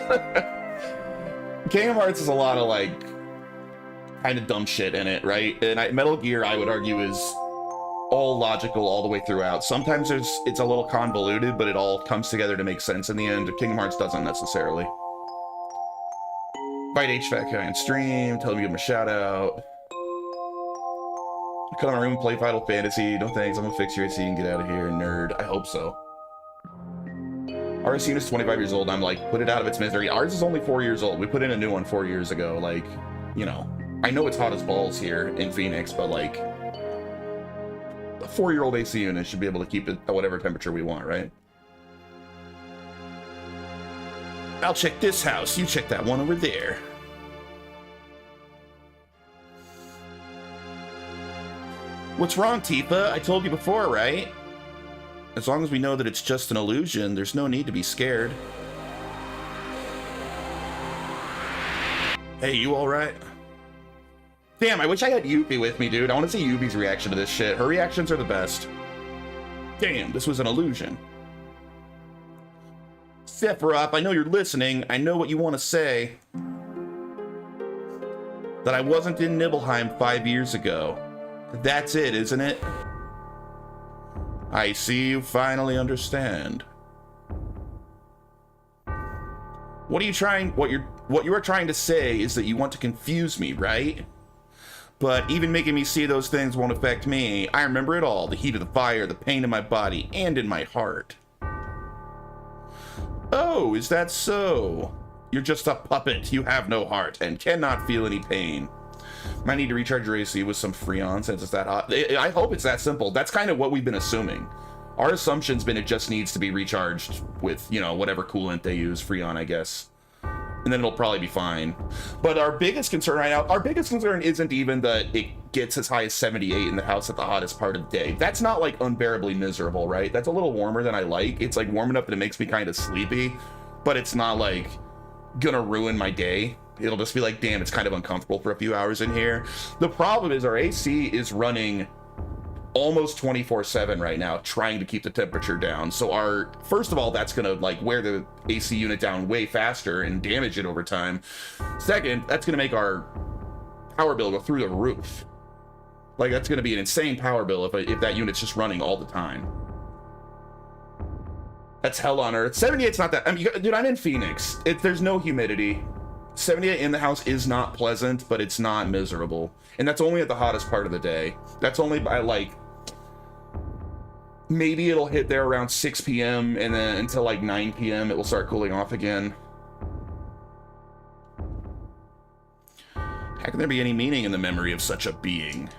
Kingdom Hearts is a lot of, like, kind of dumb shit in it, right? And Metal Gear, I would argue, is all logical all the way throughout. Sometimes it's a little convoluted, but it all comes together to make sense in the end. Kingdom Hearts doesn't necessarily. Fight HVAC guy on stream, tell him to give him a shout out. Come in my room and play Final Fantasy. No thanks, I'm gonna fix your AC and get out of here, nerd. I hope so. RS unit's 25 years old. I'm like, put it out of its misery. Ours is only 4 years old. We put in a new one 4 years ago. Like, you know, I know it's hot as balls here in Phoenix, but like, a 4-year-old AC unit should be able to keep it at whatever temperature we want, right? I'll check this house. You check that one over there. What's wrong, Tifa? I told you before, right? As long as we know that it's just an illusion, there's no need to be scared. Hey, you alright? Damn, I wish I had Yuffie with me, dude. I want to see Yuffie's reaction to this shit. Her reactions are the best. Damn, this was an illusion. Sephiroth, I know you're listening. I know what you want to say. That I wasn't in Nibelheim 5 years ago. That's it, isn't it? I see you finally understand. What you are trying to say is that you want to confuse me, right? But even making me see those things won't affect me. I remember it all, the heat of the fire, the pain in my body, and in my heart. Oh, is that so? You're just a puppet. You have no heart and cannot feel any pain. Might need to recharge your AC with some Freon since it's that hot. I hope it's that simple. That's kind of what we've been assuming. Our assumption's been it just needs to be recharged with, you know, whatever coolant they use, Freon, I guess. And then it'll probably be fine. But our biggest concern right now, isn't even that it gets as high as 78 in the house at the hottest part of the day. That's not like unbearably miserable, right? That's a little warmer than I like. It's like warm enough that it makes me kind of sleepy, but it's not like gonna ruin my day. It'll just be like, damn, it's kind of uncomfortable for a few hours in here. The problem is our AC is running almost 24/7 right now, trying to keep the temperature down. So first of all, that's gonna like wear the AC unit down way faster and damage it over time. Second, that's gonna make our power bill go through the roof. Like, that's gonna be an insane power bill if that unit's just running all the time. That's hell on earth. 78's not that, I mean, dude, I'm in Phoenix. There's no humidity. 78 in the house is not pleasant, but it's not miserable. And that's only at the hottest part of the day. That's only by like, maybe it'll hit there around 6 p.m. and then until like 9 p.m. it will start cooling off again. How can there be any meaning in the memory of such a being?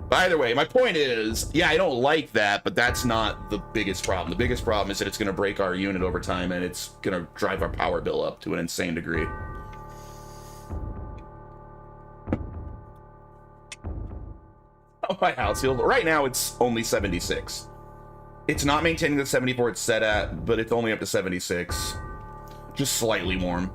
But either way, my point is, yeah, I don't like that, but that's not the biggest problem. The biggest problem is that it's going to break our unit over time, and it's going to drive our power bill up to an insane degree. Oh, my house, right now it's only 76. It's not maintaining the 74 it's set at, but it's only up to 76. Just slightly warm.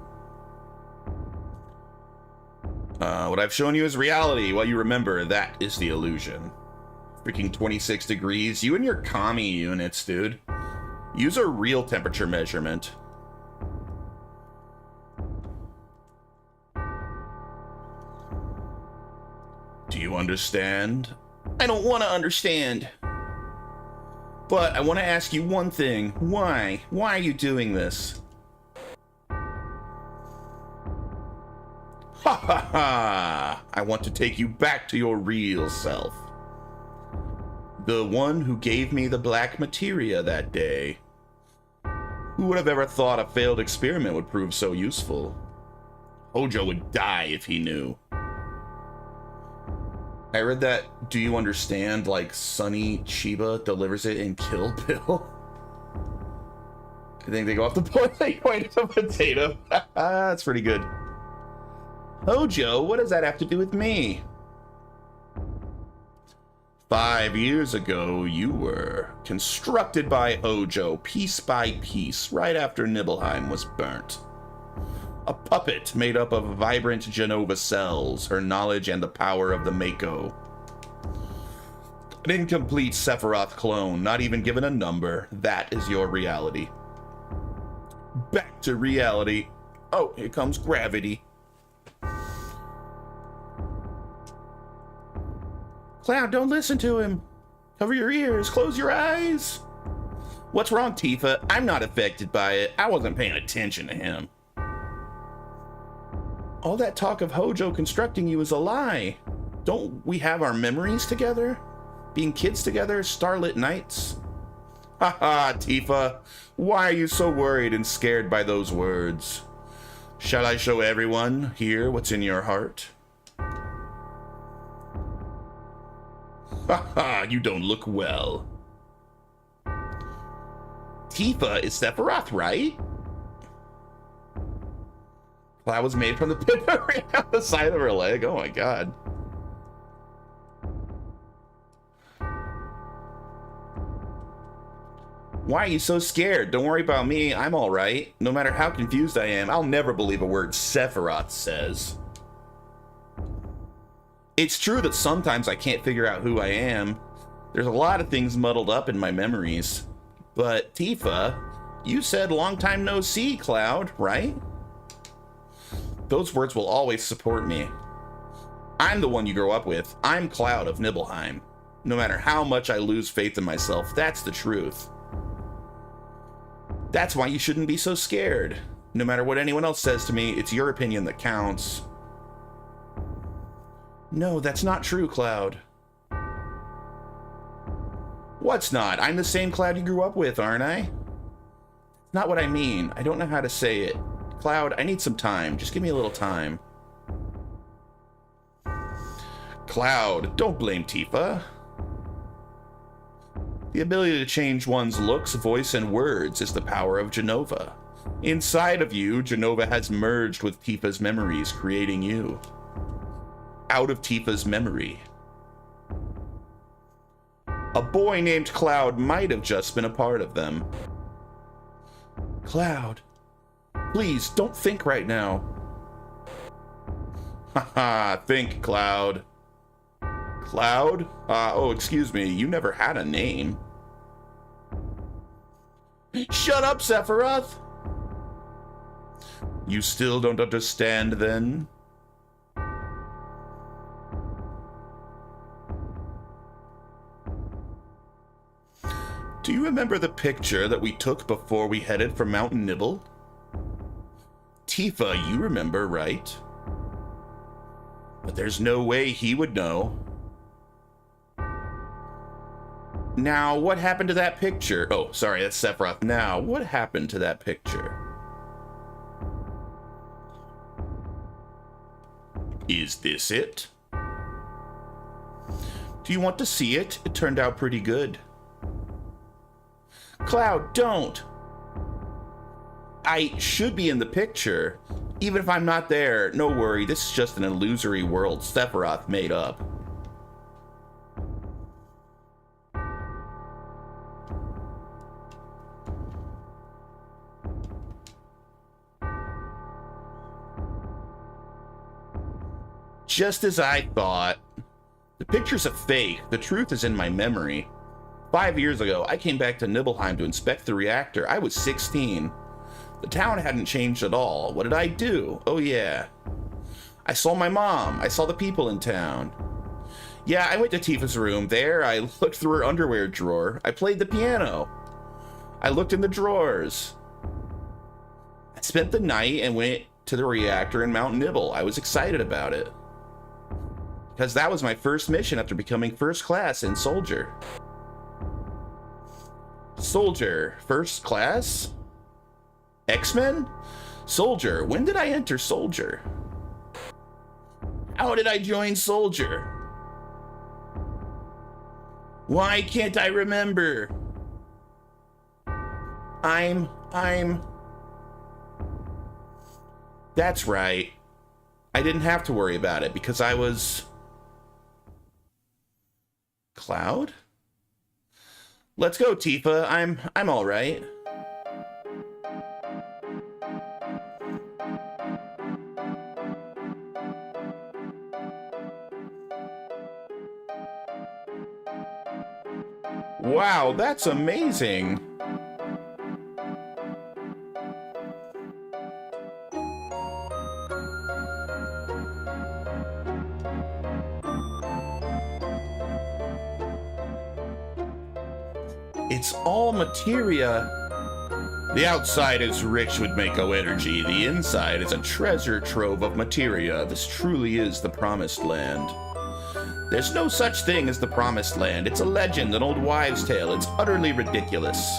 What I've shown you is reality. Well, you remember, that is the illusion. Freaking 26 degrees. You and your commie units, dude. Use a real temperature measurement. Do you understand? I don't want to understand. But I want to ask you one thing. Why? Why are you doing this? ha ha! I want to take you back to your real self. The one who gave me the black materia that day. Who would have ever thought a failed experiment would prove so useful? Hojo would die if he knew. I read that, do you understand, like Sonny Chiba delivers it in Kill Bill? I think they go off the point of a potato. That's pretty good. Hojo, what does that have to do with me? 5 years ago, you were constructed by Hojo piece by piece right after Nibelheim was burnt. A puppet made up of vibrant Genova cells, her knowledge and the power of the Mako. An incomplete Sephiroth clone, not even given a number. That is your reality. Back to reality. Oh, here comes gravity. Cloud, don't listen to him. Cover your ears, close your eyes. What's wrong, Tifa? I'm not affected by it. I wasn't paying attention to him. All that talk of Hojo constructing you is a lie. Don't we have our memories together? Being kids together, starlit nights? Haha, Tifa. Why are you so worried and scared by those words? Shall I show everyone here what's in your heart? Haha, you don't look well. Tifa is Sephiroth, right? That was made from the pin on the side of her leg. Oh my god. Why are you so scared? Don't worry about me. I'm all right. No matter how confused I am, I'll never believe a word Sephiroth says. It's true that sometimes I can't figure out who I am. There's a lot of things muddled up in my memories. But Tifa, you said long time no see, Cloud, right? Those words will always support me. I'm the one you grow up with. I'm Cloud of Nibelheim. No matter how much I lose faith in myself, that's the truth. That's why you shouldn't be so scared. No matter what anyone else says to me, it's your opinion that counts. No, that's not true, Cloud. What's not? I'm the same Cloud you grew up with, aren't I? Not what I mean. I don't know how to say it. Cloud, I need some time. Just give me a little time. Cloud, don't blame Tifa. The ability to change one's looks, voice, and words is the power of Genova. Inside of you, Genova has merged with Tifa's memories, creating you. Out of Tifa's memory. A boy named Cloud might have just been a part of them. Cloud, please don't think right now. Haha, think, Cloud. Cloud? Oh, excuse me, you never had a name. Shut up, Sephiroth! You still don't understand, then? Do you remember the picture that we took before we headed for Mount Nibble? Tifa, you remember, right? But there's no way he would know. Now, what happened to that picture? Oh, sorry, that's Sephiroth. Now, what happened to that picture? Is this it? Do you want to see it? It turned out pretty good. Cloud, don't! I should be in the picture. Even if I'm not there, no worry, this is just an illusory world Sephiroth made up. Just as I thought. The picture's a fake. The truth is in my memory. 5 years ago, I came back to Nibelheim to inspect the reactor. I was 16. The town hadn't changed at all. What did I do? Oh yeah. I saw my mom. I saw the people in town. Yeah, I went to Tifa's room. There, I looked through her underwear drawer. I played the piano. I looked in the drawers. I spent the night and went to the reactor in Mount Nibble. I was excited about it, because that was my first mission after becoming first class in Soldier. Soldier, first class? X-Men? Soldier, when did I enter Soldier? How did I join Soldier? Why can't I remember? That's right. I didn't have to worry about it because I was... Cloud? Let's go, Tifa. I'm all right. Wow, that's amazing. It's all materia. The outside is rich with Mako energy. The inside is a treasure trove of materia. This truly is the Promised Land. There's no such thing as the Promised Land. It's a legend, an old wives' tale. It's utterly ridiculous.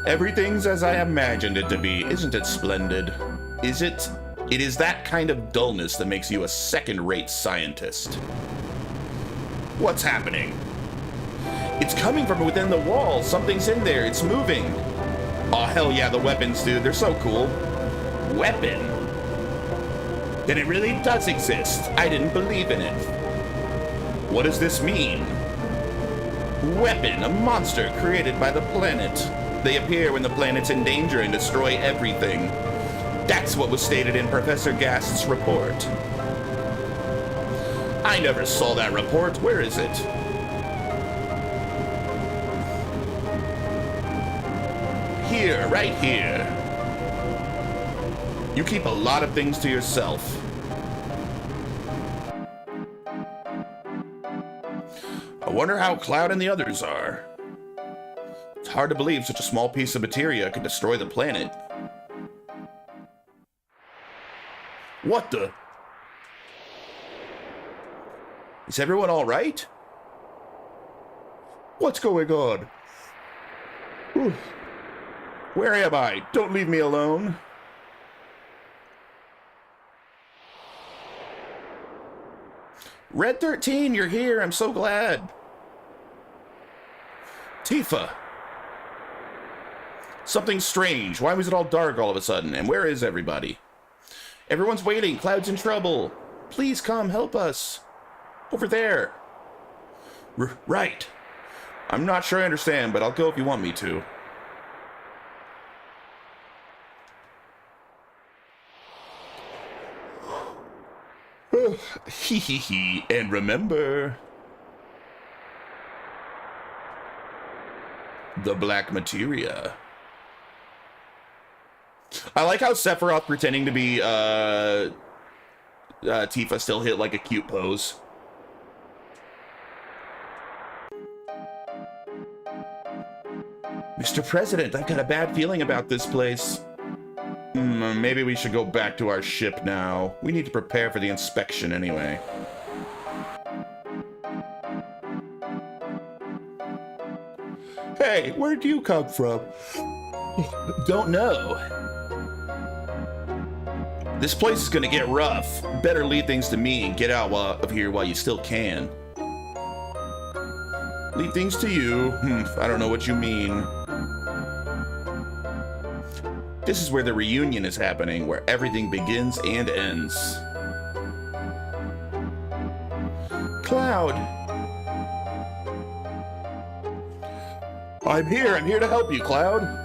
Everything's as I imagined it to be. Isn't it splendid? Is it? It is that kind of dullness that makes you a second-rate scientist. What's happening? It's coming from within the wall. Something's in there. It's moving. Oh, hell yeah, the weapons, dude. They're so cool. Weapon? Then it really does exist. I didn't believe in it. What does this mean? Weapon, a monster created by the planet. They appear when the planet's in danger and destroy everything. That's what was stated in Professor Gast's report. I never saw that report. Where is it? Here, right here. You keep a lot of things to yourself. I wonder how Cloud and the others are. It's hard to believe such a small piece of materia could destroy the planet. What the? Is everyone all right? What's going on? Whew. Where am I? Don't leave me alone. Red 13, you're here. I'm so glad. Tifa. Something strange. Why was it all dark all of a sudden? And where is everybody? Everyone's waiting. Cloud's in trouble. Please come help us. Over there. Right. I'm not sure I understand, but I'll go if you want me to. Hee hee hee. And remember, the black materia. I like how Sephiroth pretending to be Tifa still hit like a cute pose. Mr. President, I've got a bad feeling about this place. Maybe we should go back to our ship now. We need to prepare for the inspection anyway. Hey, where'd you come from? Don't know. This place is gonna get rough. Better leave things to me and get out of here while you still can. Leave things to you? I don't know what you mean. This is where the reunion is happening, where everything begins and ends. Cloud! I'm here to help you, Cloud!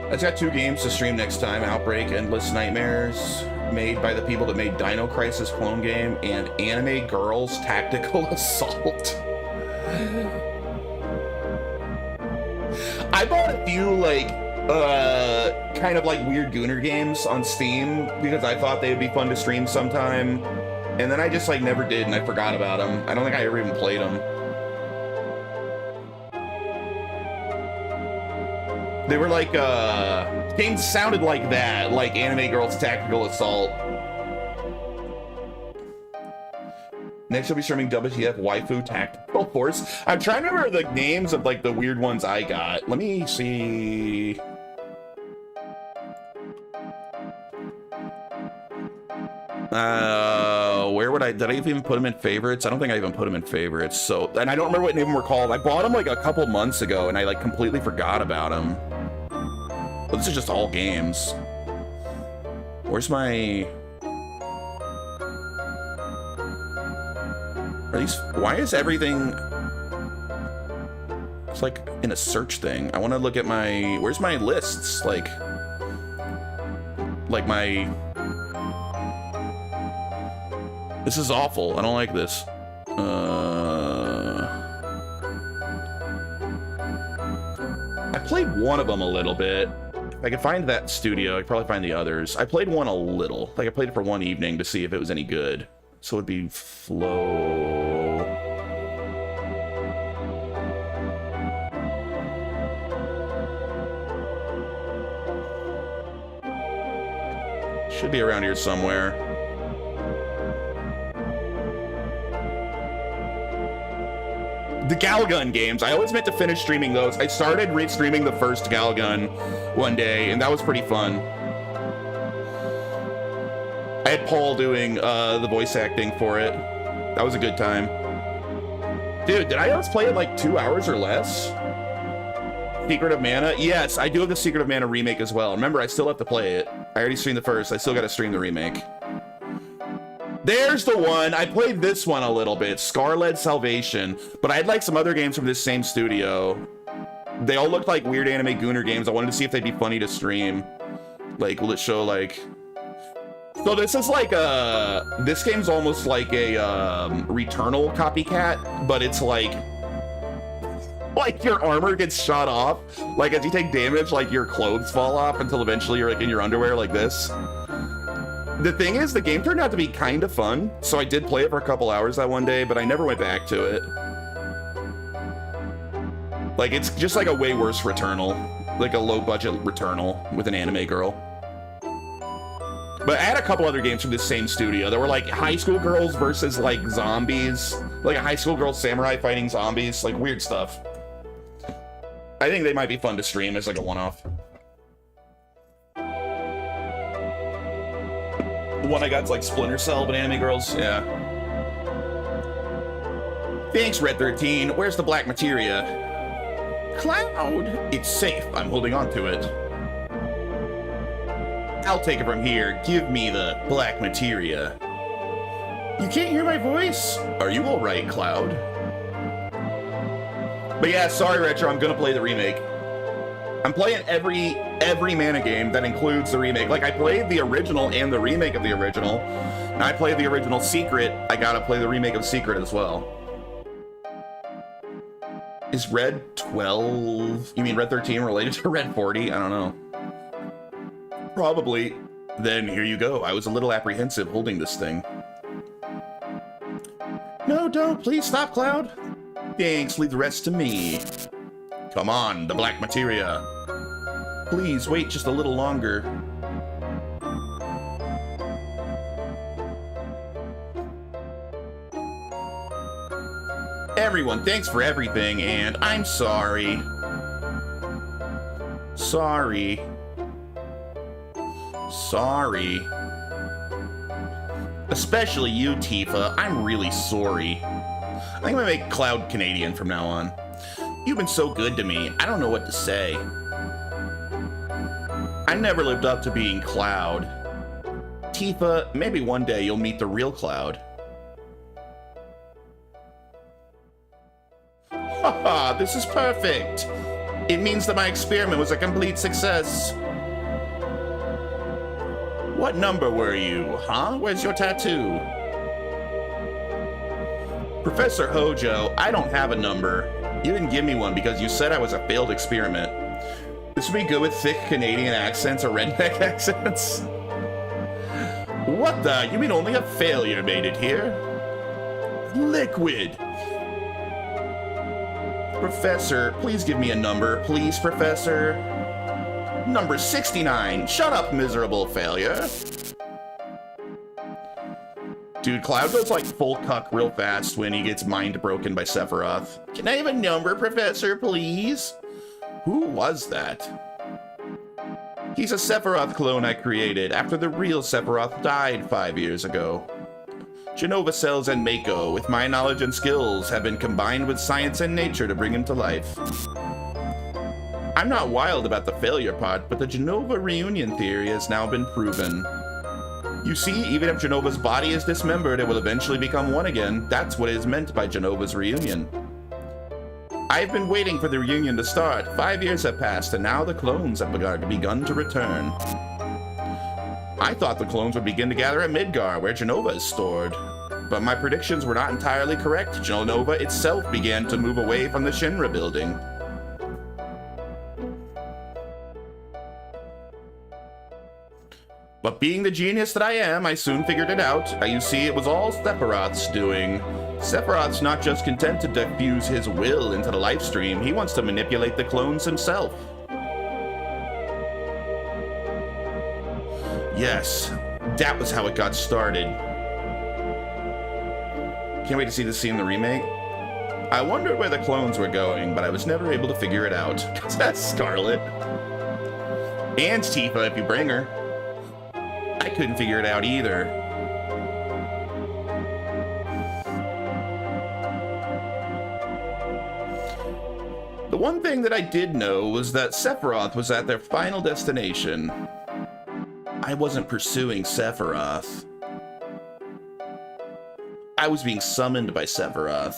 I've got 2 games to stream next time, Outbreak, Endless Nightmares, made by the people that made Dino Crisis clone game, and Anime Girls Tactical Assault. I bought a few, like, kind of like weird Gooner games on Steam because I thought they would be fun to stream sometime. And then I just like never did and I forgot about them. I don't think I ever even played them. They were like, games sounded like that, like Anime Girls Tactical Assault. Next I'll be streaming WTF Waifu Tactical Force. I'm trying to remember the names of like the weird ones I got. Let me see. Where would did I even put them in favorites? I don't think I even put them in favorites. So, and I don't remember what name them were called. I bought them like a couple months ago and I like completely forgot about them. But this is just all games. Where's my... Are these... Why is everything... It's like in a search thing. I want to look at my... Where's my lists? Like my... This is awful. I don't like this. I played one of them a little bit. If I could find that studio, I could probably find the others. I played one a little. Like I played it for one evening to see if it was any good. So it'd be Flow. Should be around here somewhere. The Galgun games. I always meant to finish streaming those. I started re-streaming the first Galgun one day, and that was pretty fun. I had Paul doing the voice acting for it. That was a good time. Dude, did I always play it like 2 hours or less? Secret of Mana? Yes, I do have the Secret of Mana remake as well. Remember, I still have to play it. I already streamed the first. I still got to stream the remake. There's the one. I played this one a little bit, Scarlet Salvation, but I had like some other games from this same studio. They all looked like weird anime Gooner games. I wanted to see if they'd be funny to stream. Like, will it show like... So this is like this game's almost like a Returnal copycat, but it's like your armor gets shot off. Like as you take damage, like your clothes fall off until eventually you're like in your underwear like this. The thing is, the game turned out to be kind of fun, so I did play it for a couple hours that one day, but I never went back to it. Like, it's just like a way worse Returnal. Like a low-budget Returnal with an anime girl. But I had a couple other games from this same studio. There were like high school girls versus like zombies. Like a high school girl samurai fighting zombies. Like weird stuff. I think they might be fun to stream as like a one-off. The one I got's like Splinter Cell, but anime girls, yeah. Thanks, Red 13. Where's the black materia? Cloud! It's safe. I'm holding on to it. I'll take it from here. Give me the black materia. You can't hear my voice? Are you alright, Cloud? But yeah, sorry, Retro. I'm gonna play the remake. I'm playing every Mana game that includes the remake. Like, I played the original and the remake of the original. And I played the original Secret. I gotta play the remake of Secret as well. Is Red 12... You mean Red 13 related to Red 40? I don't know. Probably. Then here you go. I was a little apprehensive holding this thing. No, don't. Please stop, Cloud. Thanks. Leave the rest to me. Come on, the black materia. Please wait just a little longer. Everyone, thanks for everything, and I'm sorry. Sorry. Sorry. Especially you, Tifa. I'm really sorry. I think I'm gonna make Cloud Canadian from now on. You've been so good to me. I don't know what to say. I never lived up to being Cloud. Tifa, maybe one day you'll meet the real Cloud. Haha, this is perfect. It means that my experiment was a complete success. What number were you, huh? Where's your tattoo? Professor Hojo, I don't have a number. You didn't give me one because you said I was a failed experiment. This would be good with thick Canadian accents or redneck accents. What the? You mean only a failure made it here? Liquid. Professor, please give me a number. Please, Professor. Number 69. Shut up, miserable failure. Dude, Cloud goes like full cuck real fast when he gets mind broken by Sephiroth. Can I have a number, Professor, please? Who was that? He's a Sephiroth clone I created after the real Sephiroth died 5 years ago. Genova cells and Mako, with my knowledge and skills, have been combined with science and nature to bring him to life. I'm not wild about the failure part, but the Genova reunion theory has now been proven. You see, even if Genova's body is dismembered, it will eventually become one again. That's what is meant by Genova's reunion. I've been waiting for the reunion to start. 5 years have passed, and now the clones have begun to return. I thought the clones would begin to gather at Midgar, where Genova is stored. But my predictions were not entirely correct. Genova itself began to move away from the Shinra building. But being the genius that I am, I soon figured it out. You see, it was all Sephiroth's doing. Sephiroth's not just content to diffuse his will into the life stream, he wants to manipulate the clones himself. Yes, that was how it got started. Can't wait to see this scene in the remake. I wondered where the clones were going, but I was never able to figure it out. That's Scarlet. And Tifa, if you bring her. I couldn't figure it out either. The one thing that I did know was that Sephiroth was at their final destination. I wasn't pursuing Sephiroth. I was being summoned by Sephiroth.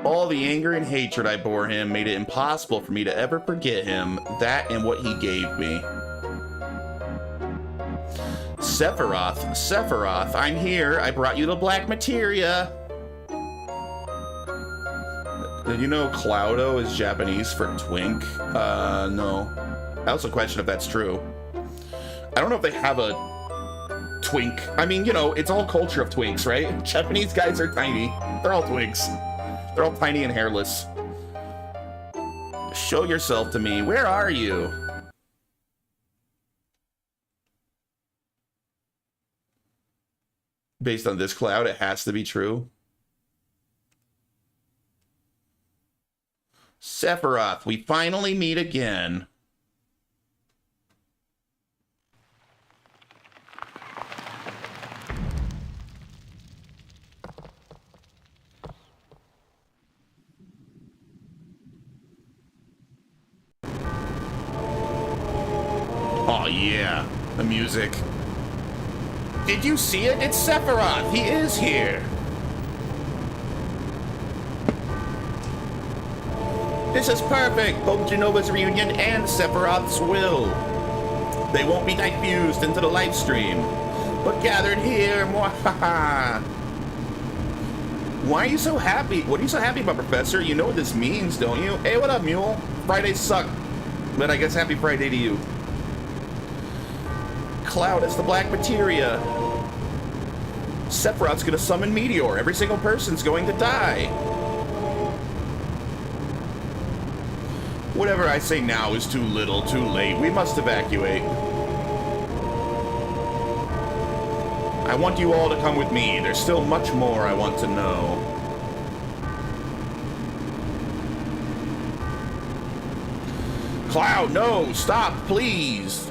All the anger and hatred I bore him made it impossible for me to ever forget him, that and what he gave me. Sephiroth, I'm here. I brought you the black materia. Did you know Cloudo is Japanese for twink? No. I also question if that's true. I don't know if they have a twink. I mean, you know, it's all culture of twinks, right? Japanese guys are tiny. They're all twinks. They're all tiny and hairless. Show yourself to me. Where are you? Based on this Cloud, it has to be true. Sephiroth, we finally meet again. Oh yeah, the music. Did you see it? It's Sephiroth. He is here. This is perfect. Both Genova's reunion and Sephiroth's will. They won't be diffused into the live stream, but gathered here. Mwahaha. Why are you so happy? What are you so happy about, Professor? You know what this means, don't you? Hey, what up, Mule? Fridays suck, but I guess happy Friday to you. Cloud is the black materia. Sephiroth's gonna summon Meteor. Every single person's going to die. Whatever I say now is too little, too late. We must evacuate. I want you all to come with me. There's still much more I want to know. Cloud, no! Stop, please!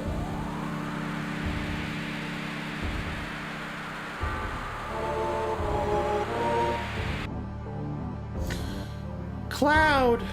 Cloud!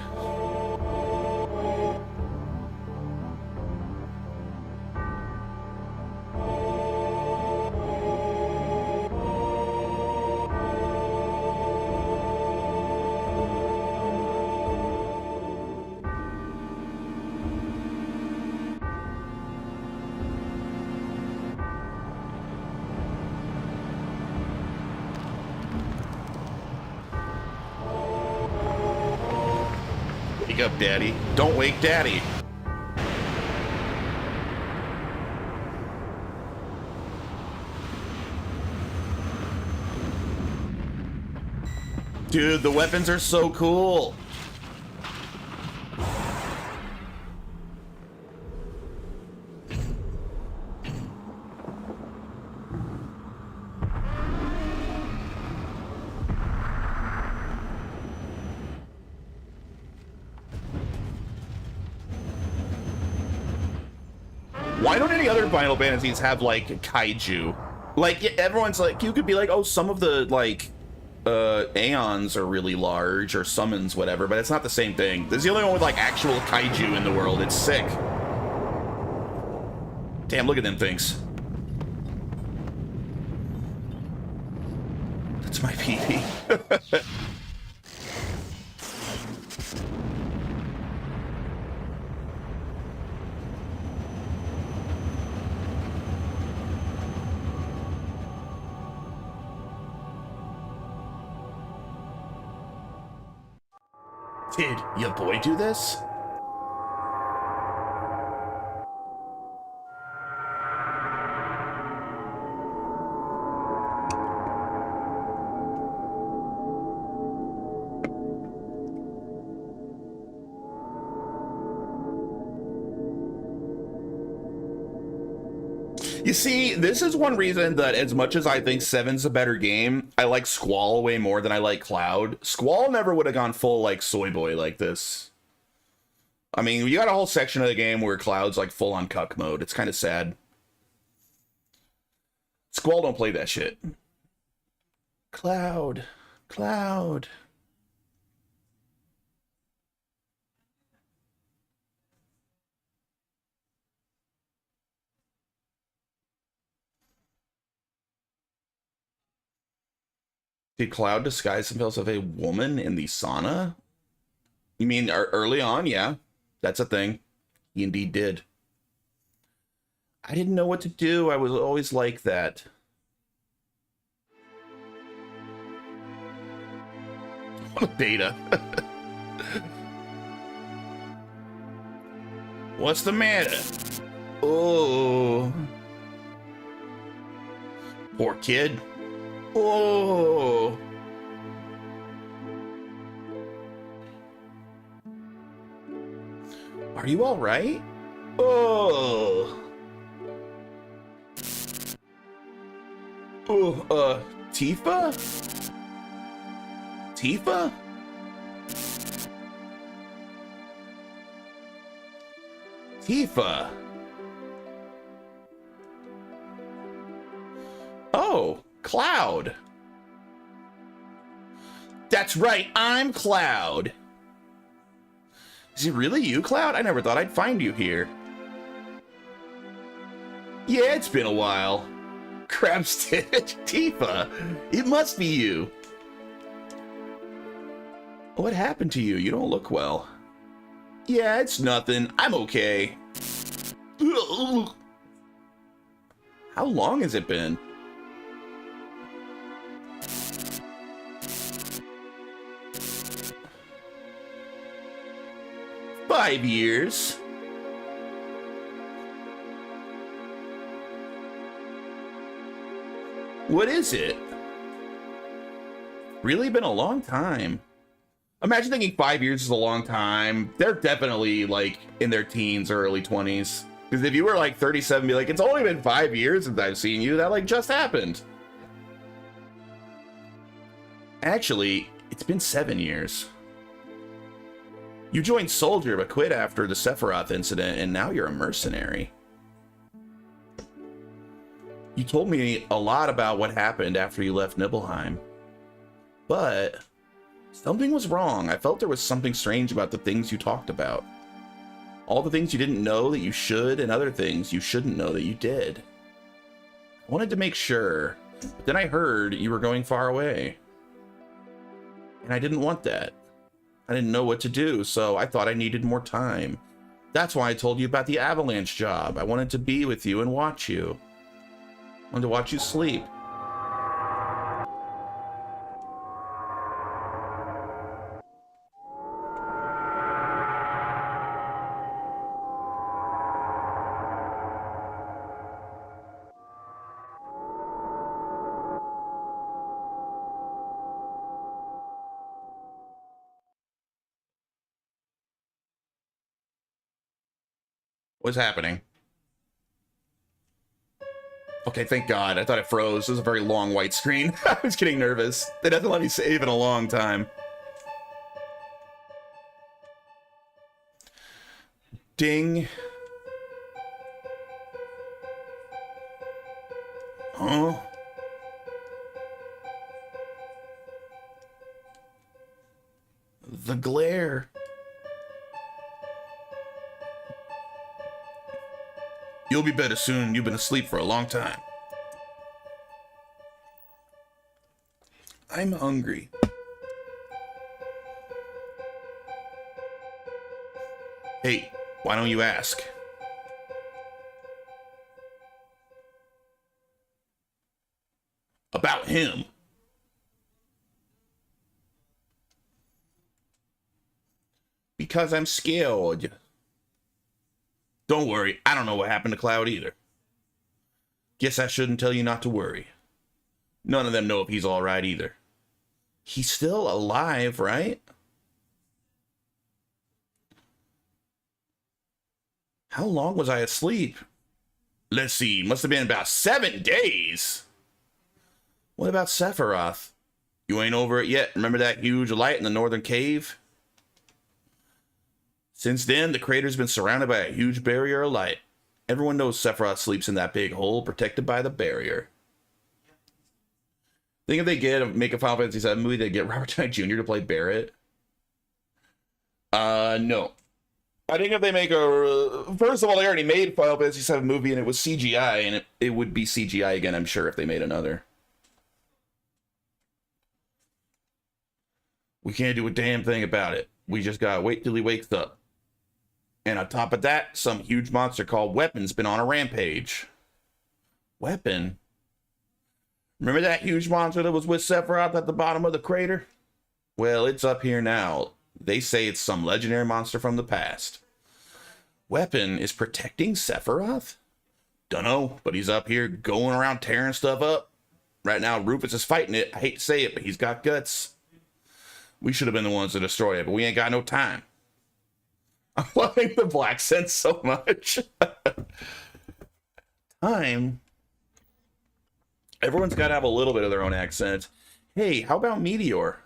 Wake up, Daddy. Don't wake Daddy. Dude, the weapons are so cool. Why don't any other Final Fantasies have like kaiju? Like everyone's like, you could be like, oh, some of the like Aeons are really large or summons, whatever, but it's not the same thing. This is the only one with like actual kaiju in the world. It's sick. Damn, look at them things. That's my PP. Did your boy do this? You see, this is one reason that as much as I think 7's a better game, I like Squall way more than I like Cloud. Squall never would have gone full like soy boy like this. I mean, you got a whole section of the game where Cloud's like full on cuck mode. It's kind of sad. Squall don't play that shit. Cloud. Cloud. Did Cloud disguise himself as a woman in the sauna? You mean early on? Yeah, that's a thing. He indeed did. I didn't know what to do. I was always like that. What a beta. What's the matter? Oh. Poor kid. Oh. Are you all right? Oh. Oh, Tifa? Tifa? Tifa. Oh, Cloud. That's right, I'm Cloud. Is it really you, Cloud? I never thought I'd find you here. Yeah, it's been a while. Crabstitch, Tifa, it must be you. What happened to you? You don't look well. Yeah, it's nothing. I'm okay. How long has it been? "5 years. What is it? Really been a long time. Imagine thinking 5 years is a long time. They're definitely like in their teens or early 20s. Because if you were like 37, be like, it's only been 5 years since I've seen you. That like just happened. Actually, it's been 7 years. You joined Soldier but quit after the Sephiroth incident, and now you're a mercenary. You told me a lot about what happened after you left Nibelheim. But something was wrong. I felt there was something strange about the things you talked about. All the things you didn't know that you should, and other things you shouldn't know that you did. I wanted to make sure, but then I heard you were going far away. And I didn't want that. I didn't know what to do, so I thought I needed more time. That's why I told you about the Avalanche job. I wanted to be with you and watch you. I wanted to watch you sleep. What's happening? Okay, thank God. I thought it froze. It was a very long white screen. I was getting nervous. They haven't let me save in a long time. Ding. Huh? The glare. You'll be better soon. You've been asleep for a long time. I'm hungry. Hey, why don't you ask? About him. Because I'm scared. Don't worry, I don't know what happened to Cloud either. Guess I shouldn't tell you not to worry. None of them know if he's alright either. He's still alive, right? How long was I asleep? Let's see, must have been about 7 days. What about Sephiroth? You ain't over it yet? Remember that huge light in the northern cave? Since then, the crater's been surrounded by a huge barrier of light. Everyone knows Sephiroth sleeps in that big hole protected by the barrier. Think if they make a Final Fantasy VII movie, they get Robert Downey Jr. to play Barrett? No. I think if they make a... First of all, they already made Final Fantasy VII movie and it was CGI, and it would be CGI again, I'm sure, if they made another. We can't do a damn thing about it. We just gotta wait till he wakes up. And on top of that, some huge monster called Weapon's been on a rampage. Weapon? Remember that huge monster that was with Sephiroth at the bottom of the crater? Well, it's up here now. They say it's some legendary monster from the past. Weapon is protecting Sephiroth? Dunno, but he's up here going around tearing stuff up. Right now, Rufus is fighting it. I hate to say it, but he's got guts. We should have been the ones to destroy it, but we ain't got no time. I'm loving the black sense so much. Time? Everyone's got to have a little bit of their own accent. Hey, how about Meteor?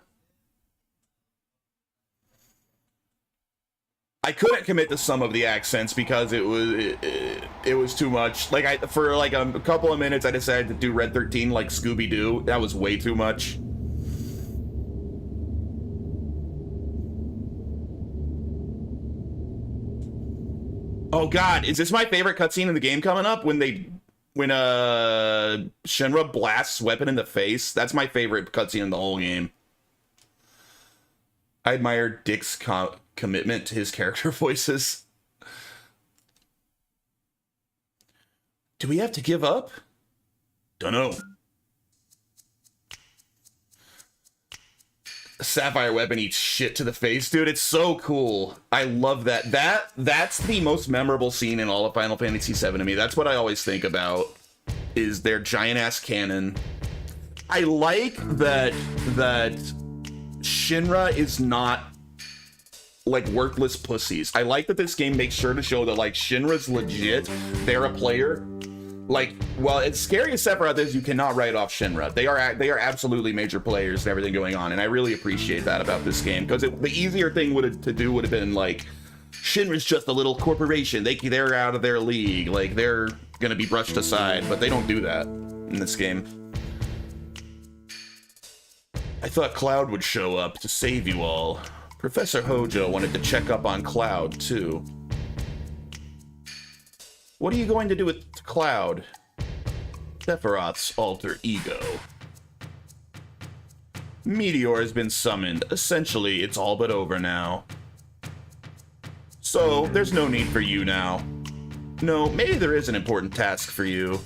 I couldn't commit to some of the accents because it was too much. Like for like a couple of minutes, I decided to do Red 13 like Scooby-Doo. That was way too much. Oh God, is this my favorite cutscene in the game coming up? When Shinra blasts Weapon in the face? That's my favorite cutscene in the whole game. I admire Dick's commitment to his character voices. Do we have to give up? Dunno. Sapphire Weapon eats shit to the face, dude. It's so cool. I love that. That's the most memorable scene in all of Final Fantasy VII to me. That's what I always think about, is their giant ass cannon. I like that Shinra is not like worthless pussies. I like that this game makes sure to show that like Shinra's legit. They're a player. Like, well, it's scary as Sephiroth is, you cannot write off Shinra. They are absolutely major players and everything going on, and I really appreciate that about this game, because the easier thing to do would have been like, Shinra's just a little corporation. They're out of their league. Like, they're gonna be brushed aside, but they don't do that in this game. I thought Cloud would show up to save you all. Professor Hojo wanted to check up on Cloud too. What are you going to do with Cloud? Sephiroth's alter ego. Meteor has been summoned. Essentially, it's all but over now. So, there's no need for you now. No, maybe there is an important task for you.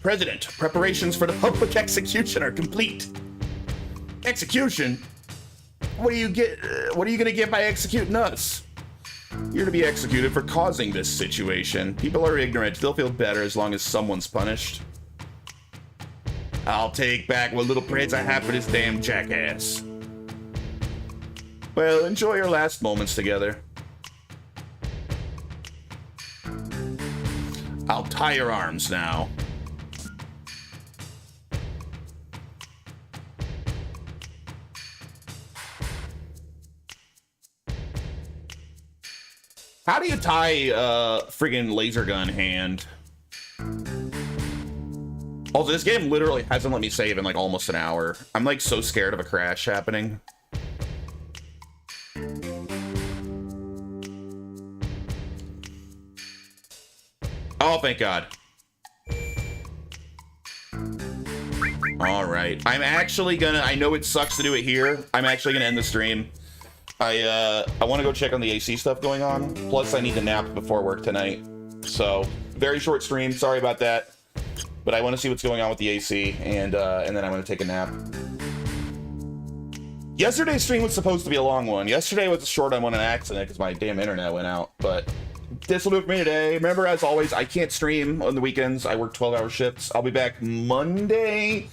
President, preparations for the public execution are complete. Execution? What are you gonna get by executing us? You're to be executed for causing this situation. People are ignorant. They'll feel better as long as someone's punished. I'll take back what little praise I have for this damn jackass. Well, enjoy your last moments together. tie your arms now. How do you tie a friggin' laser gun hand? Also, this game literally hasn't let me save in like almost an hour. I'm like so scared of a crash happening. Oh, thank God. All right. I'm actually gonna, I know it sucks to do it here. I'm actually gonna end the stream. I want to go check on the AC stuff going on. Plus, I need to nap before work tonight. So, very short stream. Sorry about that. But I want to see what's going on with the AC, and then I'm going to take a nap. Yesterday's stream was supposed to be a long one. Yesterday was a short one on an accident because my damn internet went out. But this will do it for me today. Remember, as always, I can't stream on the weekends. I work 12-hour shifts. I'll be back Monday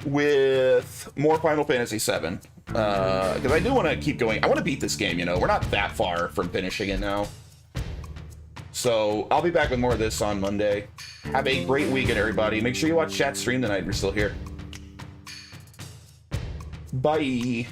with more Final Fantasy VII. Because I do want to keep going. I want to beat this game, you know. We're not that far from finishing it now. So I'll be back with more of this on Monday. Have a great weekend, everybody. Make sure you watch chat stream tonight if you're still here. Bye.